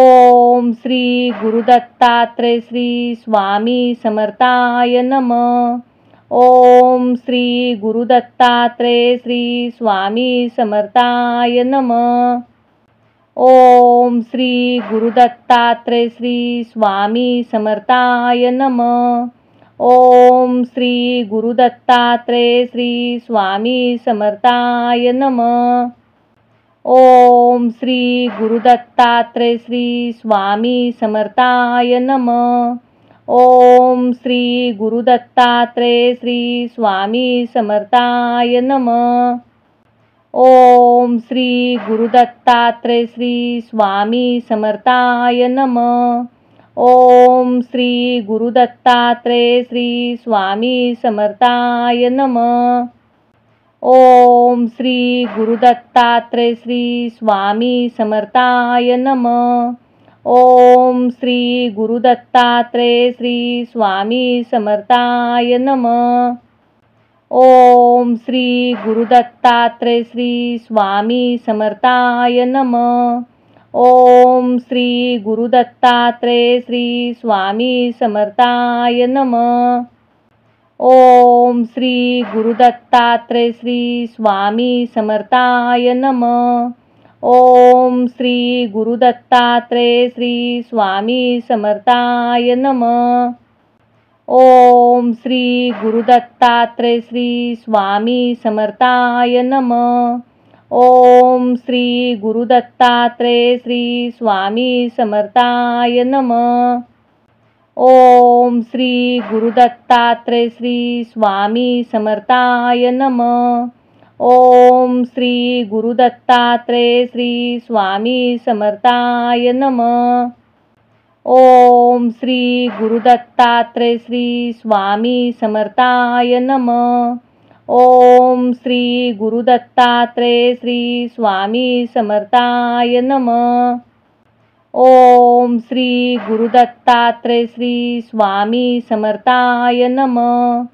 ओम श्री गुरुदत्तात्रेय श्री स्वामी समर्थाय नमः। ओम श्री गुरुदत्तात्रेय श्री स्वामी समर्थाय नमः। ओम श्री गुरुदत्तात्रेय श्री स्वामी समर्थाय नमः। ओम श्री गुरुदत्तात्रेय श्री स्वामी समर्थाय नमः। ओम श्री गुरुदत्तात्रेय श्री स्वामी समर्थाय नमः। ओम श्री गुरुदत्तात्रेय श्री स्वामी समर्थाय नमः। ओम श्री गुरुदत्तात्रेय श्री स्वामी समर्थाय नमः। ओम श्री गुरुदत्तात्रेय श्री स्वामी समर्थाय नमः। ओम श्री गुरुदत्तात्रेय श्री स्वामी समर्थाय नमः। ओम श्री गुरुदत्तात्रेय श्री स्वामी समर्थाय नमः। ओम श्री गुरुदत्तात्रेय श्री स्वामी समर्थाय नमः। ओम श्री गुरुदत्तात्रेय श्री स्वामी समर्थाय नमः। ओम श्री गुरुदत्तात्रेय श्री स्वामी समर्थाय नमः। ओम श्री गुरुदत्तात्रेय श्री स्वामी समर्थाय नमः। ओम श्री गुरुदत्तात्रेय श्री स्वामी समर्थाय नमः। ओम श्री गुरुदत्तात्रेय श्री स्वामी समर्थाय नमः। ओम श्री गुरुदत्तात्रेय श्री स्वामी समर्थाय नमः। ओम श्री गुरुदत्तात्रेय श्री स्वामी समर्थाय नमः। ओम श्री गुरुदत्तात्रेय श्री स्वामी समर्थाय नमः। ओम श्री गुरुदत्तात्रेय श्री स्वामी समर्थाय नमः। ओम श्री गुरुदत्तात्रय श्री स्वामी समर्थाय नमः.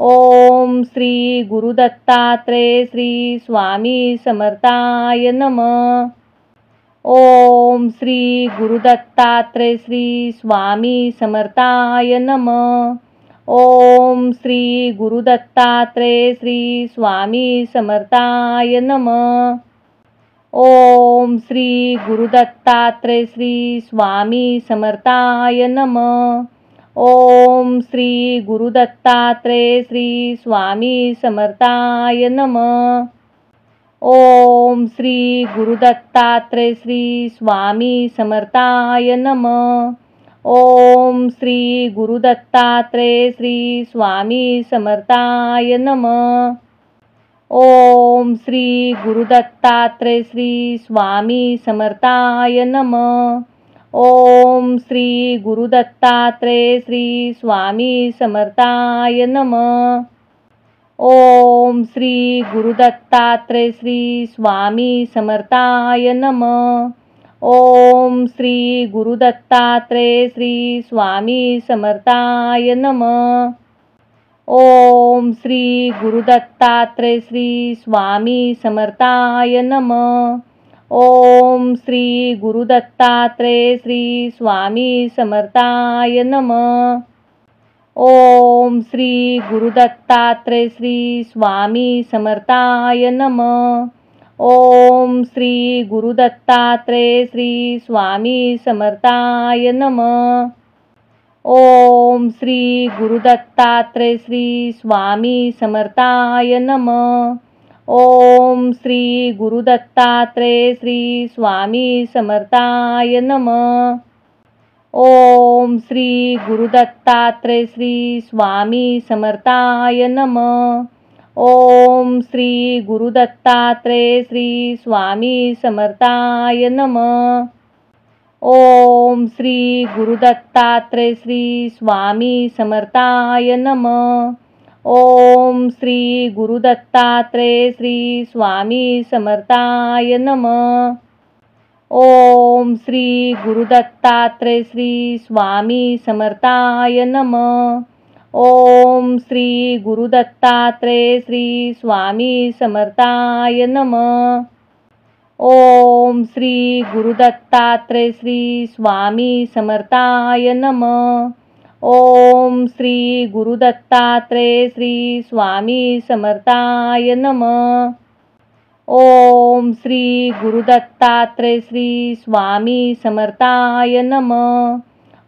ओम श्री गुरुदत्तात्रय श्री स्वामी समर्थाय नमः. ओम श्री गुरुदत्तात्रय श्री स्वामी समर्थाय नमः. ओम श्री गुरुदत्तात्रय श्री स्वामी समर्थाय नमः. ओम श्री गुरुदत्तात्रय श्री स्वामी समर्थाय नमः. ओम श्री गुरुदत्तात्रय श्री स्वामी समर्थाय नमः. ओम श्री गुरुदत्तात्रय श्री स्वामी समर्थाय नमः. ओम श्री गुरुदत्तात्रय श्री स्वामी समर्थाय नमः. ओम श्री गुरुदत्तात्रय श्री स्वामी समर्थाय नमः. ओम श्री गुरुदत्तात्रय श्री स्वामी समर्थाय नमः. ओम श्री गुरुदत्तात्रय श्री स्वामी समर्थाय नमः. ओम श्री गुरुदत्तात्रय श्री स्वामी समर्थाय नमः. ओम श्री गुरुदत्तात्रय श्री स्वामी समर्थाय नमः. ओम श्री गुरुदत्तात्रय श्री स्वामी समर्थाय नमः. ओम श्री गुरुदत्तात्रय श्री स्वामी समर्थाय नमः. ओम श्री गुरुदत्तात्रय श्री स्वामी समर्थाय नमः. ओम श्री गुरुदत्तात्रय श्री स्वामी समर्थाय नमः. ओम श्री गुरुदत्तात्रय श्री स्वामी समर्थाय नमः. ओम श्री गुरुदत्तात्रय श्री स्वामी समर्थाय नमः. ओम श्री गुरुदत्तात्रय श्री स्वामी समर्थाय नमः. ओम श्री गुरुदत्तात्रय श्री स्वामी समर्थाय नमः. ओम श्री गुरुदत्तात्रय श्री स्वामी समर्थाय नमः. ओम श्री गुरुदत्तात्रय श्री स्वामी समर्थाय नमः. ओम श्री गुरुदत्तात्रय श्री स्वामी समर्थाय नमः. ओम श्री गुरुदत्तात्रय श्री स्वामी समर्थाय नमः. ओम श्री गुरुदत्तात्रय श्री स्वामी समर्थाय नमः. ओम श्री गुरुदत्तात्रय श्री स्वामी समर्थाय नमः.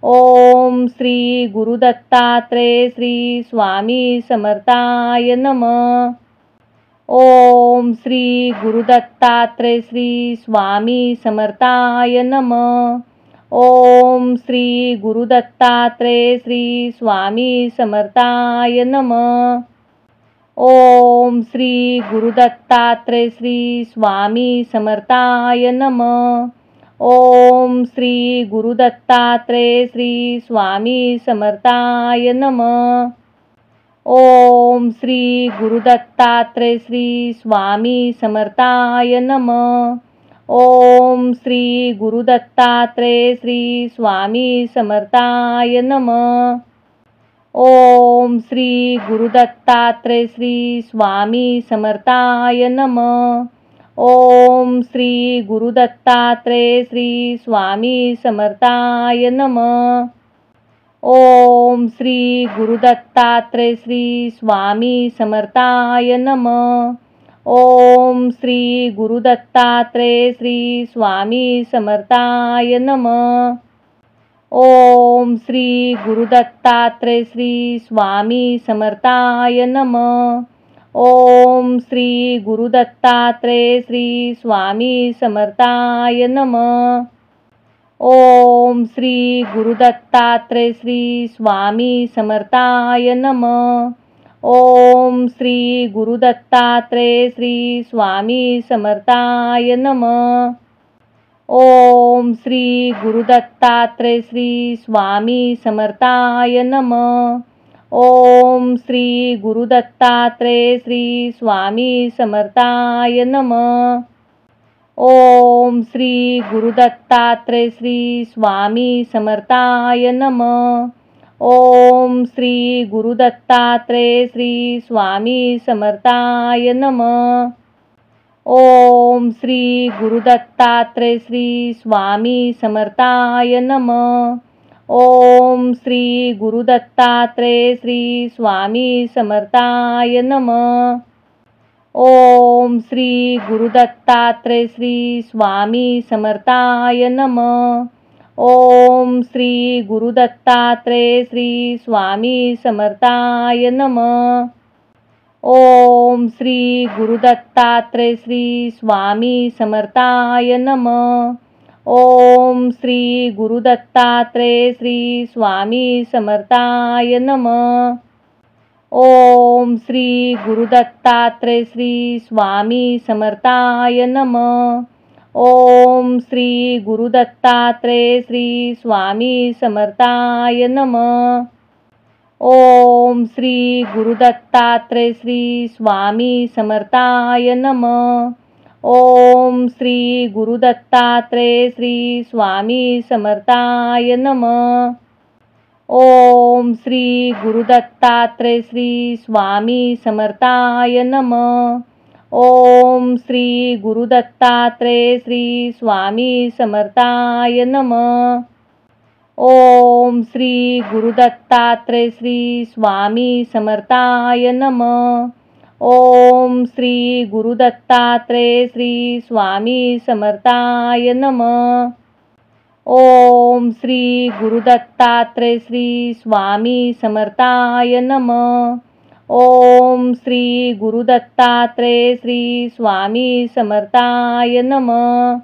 ओम श्री गुरुदत्तात्रय श्री स्वामी समर्थाय नमः. ओम श्री गुरुदत्तात्रय श्री स्वामी समर्थाय नमः. ओम श्री गुरुदत्तात्रय श्री स्वामी समर्थाय नमः. ओम श्री गुरुदत्तात्रय श्री स्वामी समर्थाय नमः. ओम श्री गुरुदत्तात्रय श्री स्वामी समर्थाय नमः. ओम श्री गुरुदत्तात्रय श्री स्वामी समर्थाय नमः. ओम श्री गुरुदत्तात्रय श्री स्वामी समर्थाय नमः. ओम श्री गुरुदत्तात्रय श्री स्वामी समर्थाय नमः. ओम श्री गुरुदत्तात्रय श्री स्वामी समर्थाय नमः. ओम श्री गुरुदत्तात्रय श्री स्वामी समर्थाय नमः. ओम श्री गुरुदत्तात्रय श्री स्वामी समर्थाय नमः. ओम श्री गुरुदत्तात्रय श्री स्वामी समर्थाय नमः. ओम श्री गुरुदत्तात्रय श्री स्वामी समर्थाय नमः. ओम श्री गुरुदत्तात्रय श्री स्वामी समर्थाय नमः. ओम श्री गुरुदत्तात्रय श्री स्वामी समर्थाय नमः. ओम श्री गुरुदत्तात्रय श्री स्वामी समर्थाय नमः. ओम श्री गुरुदत्तात्रय श्री स्वामी समर्थाय नमः. ओम श्री गुरुदत्तात्रय श्री स्वामी समर्थाय नमः. ओम श्री गुरुदत्तात्रय श्री स्वामी समर्थाय नमः. ओम श्री गुरुदत्तात्रय श्री स्वामी समर्थाय नमः. ओम श्री गुरुदत्तात्रय श्री स्वामी समर्थाय नमः. ओम श्री गुरुदत्तात्रय श्री स्वामी समर्थाय नमः. ओम श्री गुरुदत्तात्रय श्री स्वामी समर्थाय नमः. ओम श्री गुरुदत्तात्रय श्री स्वामी समर्थाय नमः. ओम श्री गुरुदत्तात्रय श्री स्वामी समर्थाय नमः. ओम श्री गुरुदत्तात्रय श्री स्वामी समर्थाय नमः. ओम श्री गुरुदत्तात्रय श्री स्वामी समर्थाय नमः. ओम श्री गुरुदत्तात्रय श्री स्वामी समर्थाय नमः. ओम श्री गुरुदत्तात्रय श्री स्वामी समर्थाय नमः. ओम श्री गुरुदत्तात्रय श्री स्वामी समर्थाय नमः. ओम श्री गुरुदत्तात्रय श्री स्वामी समर्थाय नमः. ओम श्री गुरुदत्तात्रय श्री स्वामी समर्थाय नमः. ओम श्री गुरुदत्तात्रय श्री स्वामी समर्थाय नमः. ओम श्री गुरुदत्तात्रय श्री स्वामी समर्थाय नमः. ओम श्री गुरुदत्तात्रय श्री स्वामी समर्थाय नमः.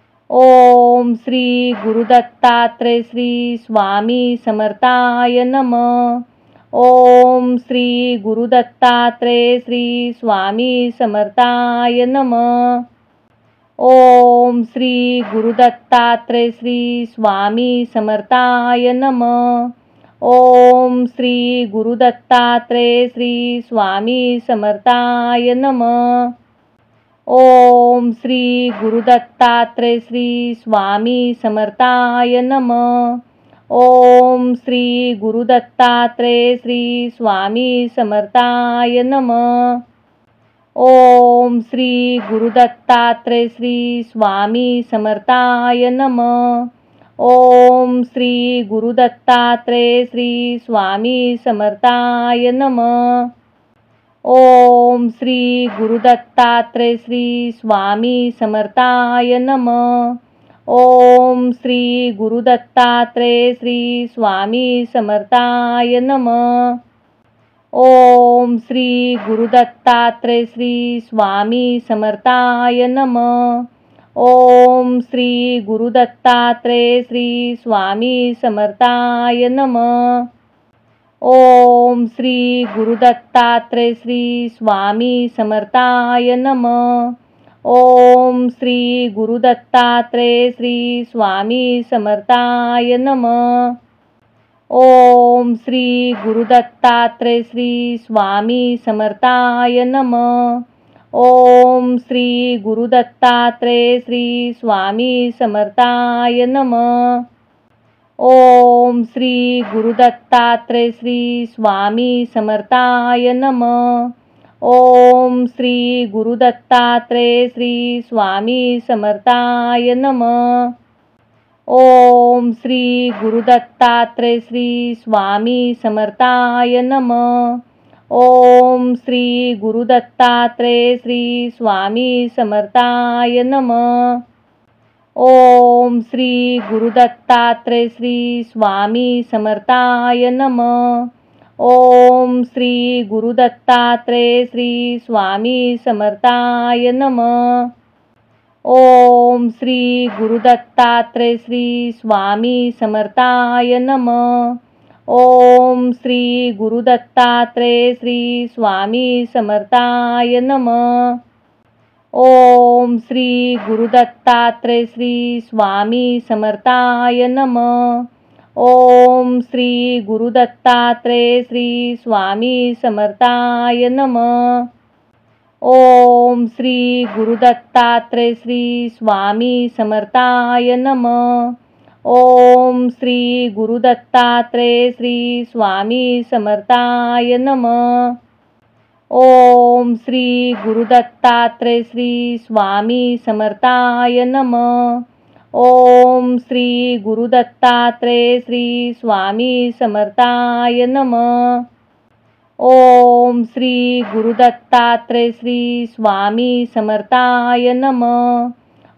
ओम श्री गुरुदत्तात्रय श्री स्वामी समर्थाय नमः. ओम श्री गुरुदत्तात्रय श्री स्वामी समर्थाय नमः. ओम श्री गुरुदत्तात्रय श्री स्वामी समर्थाय नमः. ओम श्री गुरुदत्तात्रय श्री स्वामी समर्थाय नमः. ओम श्री गुरुदत्तात्रय श्री स्वामी समर्थाय नमः. ओम श्री गुरुदत्तात्रय श्री स्वामी समर्थाय नमः. ओम श्री गुरुदत्तात्रय श्री स्वामी समर्थाय नमः. ओम श्री गुरुदत्तात्रय श्री स्वामी समर्थाय नमः. ओम श्री गुरुदत्तात्रय श्री स्वामी समर्थाय नमः. ओम श्री गुरुदत्तात्रय श्री स्वामी समर्थाय नमः. ओम श्री गुरुदत्तात्रय श्री स्वामी समर्थाय नमः. ओम श्री गुरुदत्तात्रय श्री स्वामी समर्थाय नमः. ओम श्री गुरुदत्तात्रय श्री स्वामी समर्थाय नमः. ओम श्री गुरुदत्तात्रय श्री स्वामी समर्थाय नमः. ओम श्री गुरुदत्तात्रय श्री स्वामी समर्थाय नमः. ओम श्री गुरुदत्तात्रय श्री स्वामी समर्थाय नमः. ओम श्री गुरुदत्तात्रय श्री स्वामी समर्थाय नमः. ओम श्री गुरुदत्तात्रय श्री स्वामी समर्थाय नमः. ओम श्री गुरुदत्तात्रय श्री स्वामी समर्थाय नमः. ओम श्री गुरुदत्तात्रय श्री स्वामी समर्थाय नमः. ओम श्री गुरुदत्तात्रय श्री स्वामी समर्थाय नमः. ओम श्री गुरुदत्तात्रय श्री स्वामी समर्थाय नमः. ओम श्री गुरुदत्तात्रय श्री स्वामी समर्थाय नमः. ओम श्री गुरुदत्तात्रय श्री स्वामी समर्थाय नमः. ओम श्री गुरुदत्तात्रय श्री स्वामी समर्थाय नमः. ओम श्री गुरुदत्तात्रय श्री स्वामी समर्थाय नमः. ओम श्री गुरुदत्तात्रय श्री स्वामी समर्थाय नमः. ओम श्री गुरुदत्तात्रय श्री स्वामी समर्थाय नमः. ओम श्री गुरुदत्तात्रय श्री स्वामी समर्थाय नमः. ओम श्री गुरुदत्तात्रय श्री स्वामी समर्थाय नमः. ओम श्री गुरुदत्तात्रय श्री स्वामी समर्थाय नमः.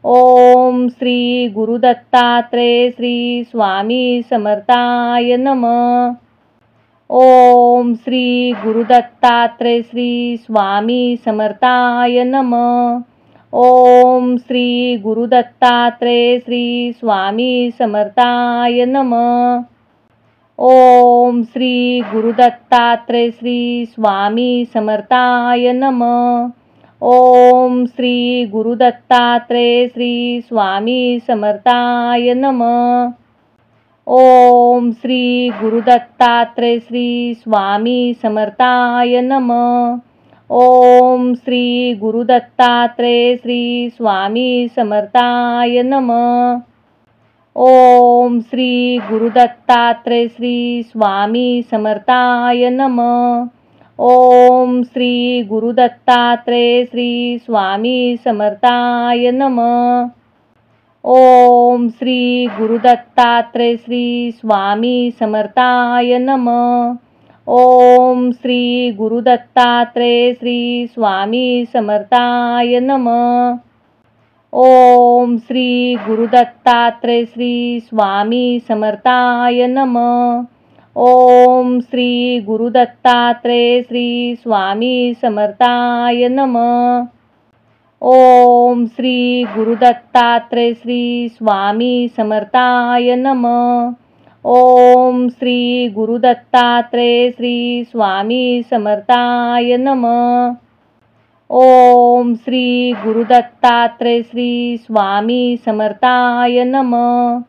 ओम श्री गुरुदत्तात्रय श्री स्वामी समर्थाय नमः. ओम श्री गुरुदत्तात्रय श्री स्वामी समर्थाय नमः. ओम श्री गुरुदत्तात्रय श्री स्वामी समर्थाय नमः. ओम श्री गुरुदत्तात्रय श्री स्वामी समर्थाय नमः. ओम श्री गुरुदत्तात्रय श्री स्वामी समर्थाय नमः. ओम श्री गुरुदत्तात्रय श्री स्वामी समर्थाय नमः. ओम श्री गुरुदत्तात्रय श्री स्वामी समर्थाय नमः. ओम श्री गुरुदत्तात्रय श्री स्वामी समर्थाय नमः. ओम श्री गुरुदत्तात्रय श्री स्वामी समर्थाय नमः. ओम श्री गुरुदत्तात्रय श्री स्वामी समर्थाय नमः. ओम श्री गुरुदत्तात्रय श्री स्वामी समर्थाय नमः. ओम श्री गुरुदत्तात्रय श्री स्वामी समर्थाय नमः. ओम श्री गुरुदत्तात्रय श्री स्वामी समर्थाय नमः. ओम श्री गुरुदत्तात्रय श्री स्वामी समर्थाय नमः. ओम श्री गुरुदत्तात्रय श्री स्वामी समर्थाय नमः. ओम श्री गुरुदत्तात्रय श्री स्वामी समर्थाय नमः.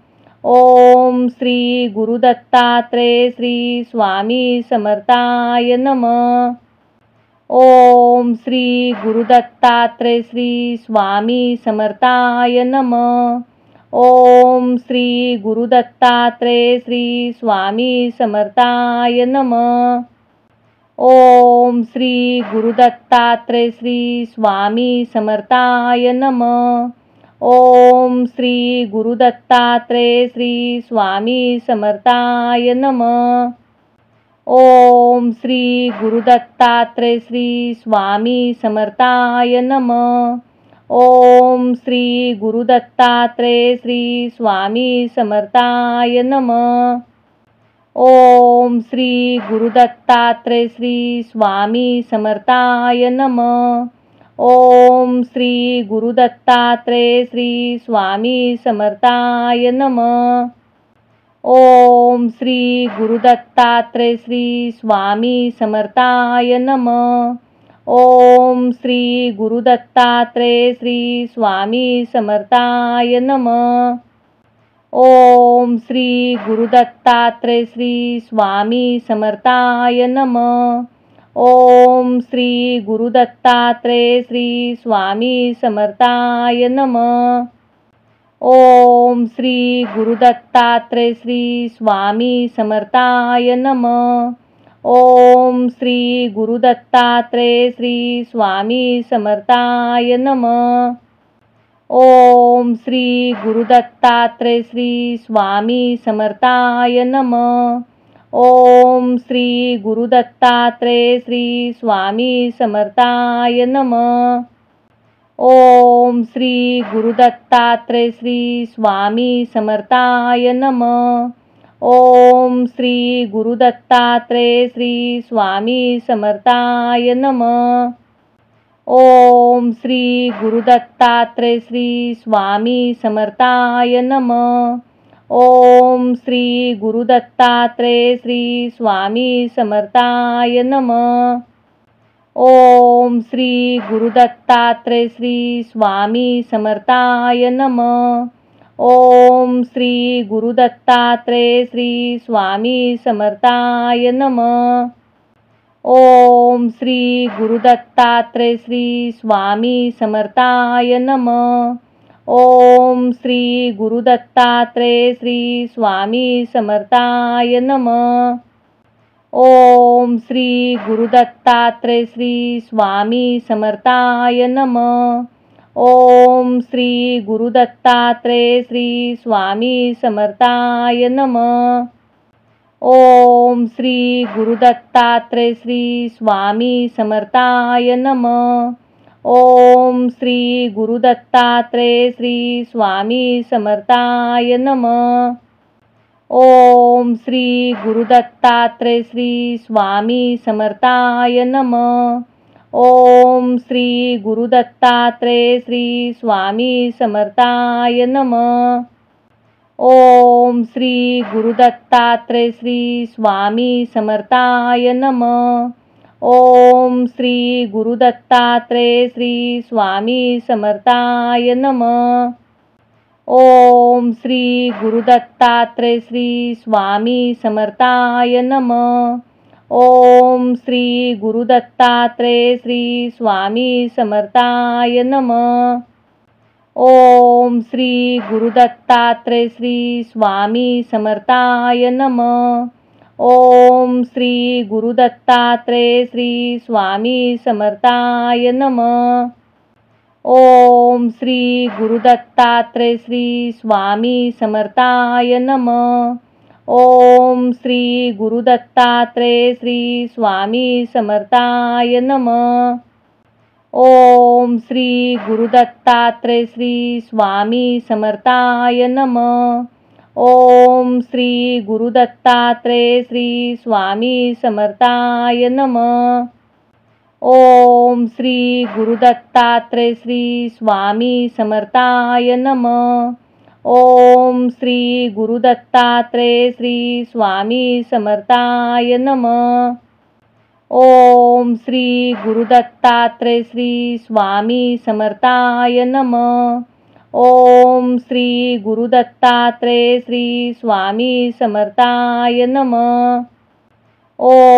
ओम श्री गुरुदत्तात्रय श्री स्वामी समर्थाय नमः. ओम श्री गुरुदत्तात्रय श्री स्वामी समर्थाय नमः. ओम श्री गुरुदत्तात्रय श्री स्वामी समर्थाय नमः. ओम श्री गुरुदत्तात्रय श्री स्वामी समर्थाय नमः. ओम श्री गुरुदत्तात्रय श्री स्वामी समर्थाय नमः. ओम श्री गुरुदत्तात्रय श्री स्वामी समर्थाय नमः. ओम श्री गुरुदत्तात्रय श्री स्वामी समर्थाय नमः. ओम श्री गुरुदत्तात्रय श्री स्वामी समर्थाय नमः. ओम श्री गुरुदत्तात्रय श्री स्वामी समर्थाय नमः. ओम श्री गुरुदत्तात्रय श्री स्वामी समर्थाय नमः. ओम श्री गुरुदत्तात्रय श्री स्वामी समर्थाय नमः. ओम श्री गुरुदत्तात्रय श्री स्वामी समर्थाय नमः. ओम श्री गुरुदत्तात्रय श्री स्वामी समर्थाय नमः. ओम श्री गुरुदत्तात्रय श्री स्वामी समर्थाय नमः. ओम श्री गुरुदत्तात्रय श्री स्वामी समर्थाय नमः. ओम श्री गुरुदत्तात्रय श्री स्वामी समर्थाय नमः. ओम श्री गुरुदत्तात्रय श्री स्वामी समर्थाय नमः. ओम श्री गुरुदत्तात्रय श्री स्वामी समर्थाय नमः. ओम श्री गुरुदत्तात्रय श्री स्वामी समर्थाय नमः. ओम श्री गुरुदत्तात्रय श्री स्वामी समर्थाय नमः. ओम श्री गुरुदत्तात्रय श्री स्वामी समर्थाय नमः. ओम श्री गुरुदत्तात्रय श्री स्वामी समर्थाय नमः. ओम श्री गुरुदत्तात्रय श्री स्वामी समर्थाय नमः. ओम श्री गुरुदत्तात्रय श्री स्वामी समर्थाय नमः. ओम श्री गुरुदत्तात्रय श्री स्वामी समर्थाय नमः. ओम श्री गुरुदत्तात्रय श्री स्वामी समर्थाय नमः. ओम श्री गुरुदत्तात्रय श्री स्वामी समर्थाय नमः. ओम श्री गुरुदत्तात्रय श्री स्वामी समर्थाय नमः. ओम श्री गुरुदत्तात्रय श्री स्वामी समर्थाय नमः. ओम श्री गुरुदत्तात्रय श्री स्वामी समर्थाय नमः. ओम श्री गुरुदत्तात्रय श्री स्वामी समर्थाय नमः. ओम श्री गुरुदत्तात्रय श्री स्वामी समर्थाय नमः. ओम श्री गुरुदत्तात्रय श्री स्वामी समर्थाय नमः. ओम श्री गुरुदत्तात्रय श्री स्वामी समर्थाय नमः. ओम श्री गुरुदत्तात्रय श्री स्वामी समर्थाय नमः. ओम श्री गुरुदत्तात्रय श्री स्वामी समर्थाय नमः. ओम श्री गुरुदत्तात्रय श्री स्वामी समर्थाय नमः. ओम श्री गुरुदत्तात्रय श्री स्वामी समर्थाय नमः. ओम श्री गुरुदत्तात्रय श्री स्वामी समर्थाय नमः. ओम श्री गुरुदत्तात्रय श्री स्वामी समर्थाय नमः. ओम श्री गुरुदत्तात्रय श्री स्वामी समर्थाय नमः. ओम श्री गुरुदत्तात्रय श्री स्वामी समर्थाय नमः. ओम श्री गुरुदत्तात्रय श्री स्वामी समर्थाय नमः. ओम श्री गुरुदत्तात्रय श्री स्वामी समर्थाय नमः. ओम श्री गुरुदत्तात्रय श्री स्वामी समर्थाय नमः.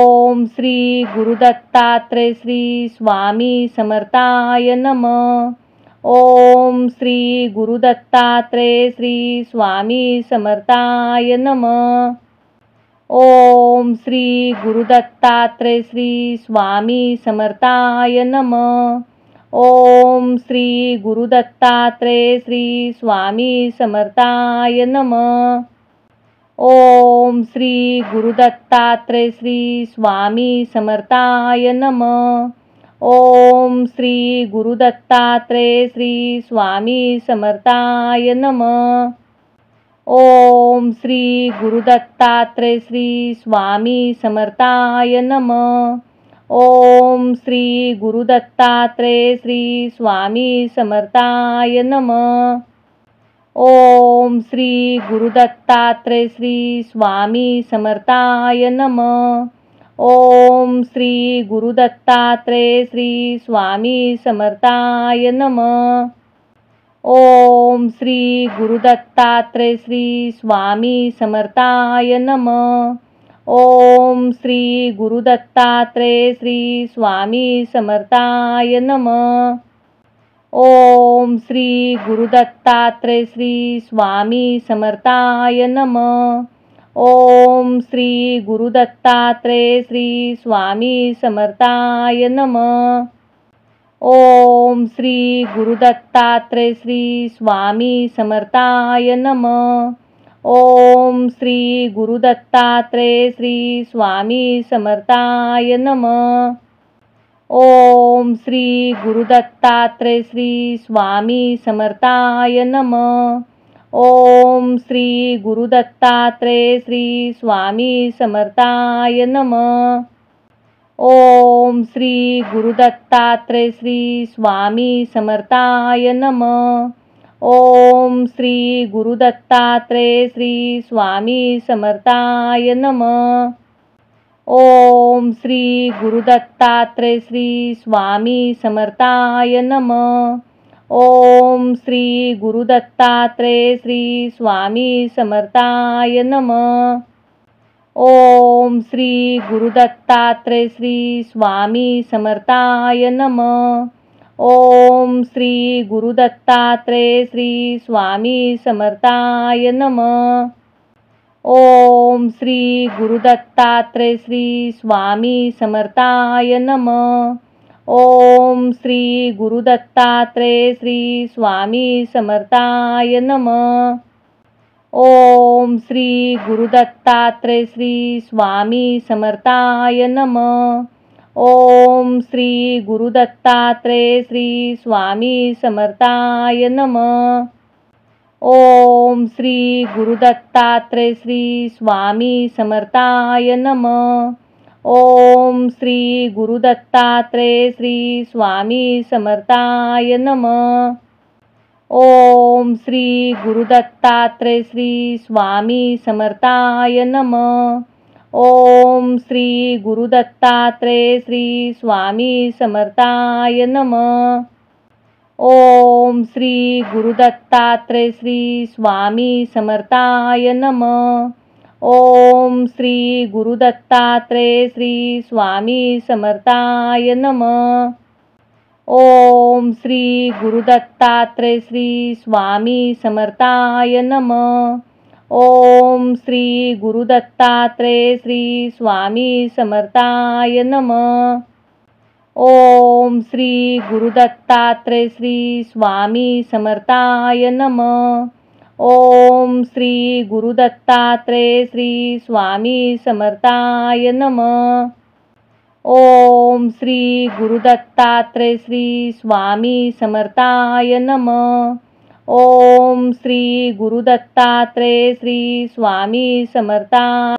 ओम श्री गुरुदत्तात्रय श्री स्वामी समर्थाय नमः. ओम श्री गुरुदत्तात्रय श्री स्वामी समर्थाय नमः. ओम श्री गुरुदत्तात्रय श्री स्वामी समर्थाय नमः. ओम श्री गुरुदत्तात्रय श्री स्वामी समर्थाय नमः. ओम श्री गुरुदत्तात्रय श्री स्वामी समर्थाय नमः. ओम श्री गुरुदत्तात्रय श्री स्वामी समर्थाय नमः. ओम श्री गुरुदत्तात्रय श्री स्वामी समर्थाय नमः. ओम श्री गुरुदत्तात्रय श्री स्वामी समर्थाय नमः. ओम श्री गुरुदत्तात्रय श्री स्वामी समर्थाय नमः. ओम श्री गुरुदत्तात्रय श्री स्वामी समर्थाय नमः. ओम श्री गुरुदत्तात्रय श्री स्वामी समर्थाय नमः. ओम श्री गुरुदत्तात्रय श्री स्वामी समर्थाय नमः. ओम श्री गुरुदत्तात्रय श्री स्वामी समर्थाय नमः. ओम श्री गुरुदत्तात्रय श्री स्वामी समर्थाय नमः. ओम श्री गुरुदत्तात्रय श्री स्वामी समर्थाय नमः. ओम श्री गुरुदत्तात्रय श्री स्वामी समर्थाय नमः. ओम श्री गुरुदत्तात्रय श्री स्वामी समर्थाय नमः. ओम श्री गुरुदत्तात्रय श्री स्वामी समर्थाय नमः. ओम श्री गुरुदत्तात्रय श्री स्वामी समर्थाय नमः. ओम श्री गुरुदत्तात्रय श्री स्वामी समर्थाय नमः. ओम श्री गुरुदत्तात्रय श्री स्वामी समर्थाय नमः. ओम श्री गुरुदत्तात्रय श्री स्वामी समर्थाय नमः. ओम श्री गुरुदत्तात्रय श्री स्वामी समर्थाय नमः. ओम श्री गुरुदत्तात्रय श्री स्वामी समर्थाय नमः. ओम श्री गुरुदत्तात्रय श्री स्वामी समर्थाय नमः. ओम श्री गुरुदत्तात्रय श्री स्वामी समर्थाय नमः. ओम श्री गुरुदत्तात्रय श्री स्वामी समर्थाय नमः. ओम श्री गुरुदत्तात्रय श्री स्वामी समर्थाय नमः. ओम श्री गुरुदत्तात्रय श्री स्वामी समर्थाय नमः. ओम श्री गुरुदत्तात्रय श्री स्वामी समर्थाय नमः. ओम श्री गुरुदत्तात्रय श्री स्वामी समर्थाय नमः. ओम श्री गुरुदत्तात्रय श्री स्वामी समर्थाय नमः. ओम श्री गुरुदत्तात्रय श्री स्वामी समर्थाय नमः. ओम श्री गुरुदत्तात्रय श्री स्वामी समर्थाय नमः. ओम श्री गुरुदत्तात्रय श्री स्वामी समर्थाय नमः. ओम श्री गुरुदत्तात्रय श्री स्वामी समर्थाय नमः. ओम श्री गुरुदत्तात्रय श्री स्वामी समर्थाय नमः. ओम श्री गुरुदत्तात्रय श्री स्वामी समर्थाय नमः. ओम श्री गुरुदत्तात्रय श्री स्वामी समर्थाय नमः. ओम श्री गुरुदत्तात्रय श्री स्वामी समर्थाय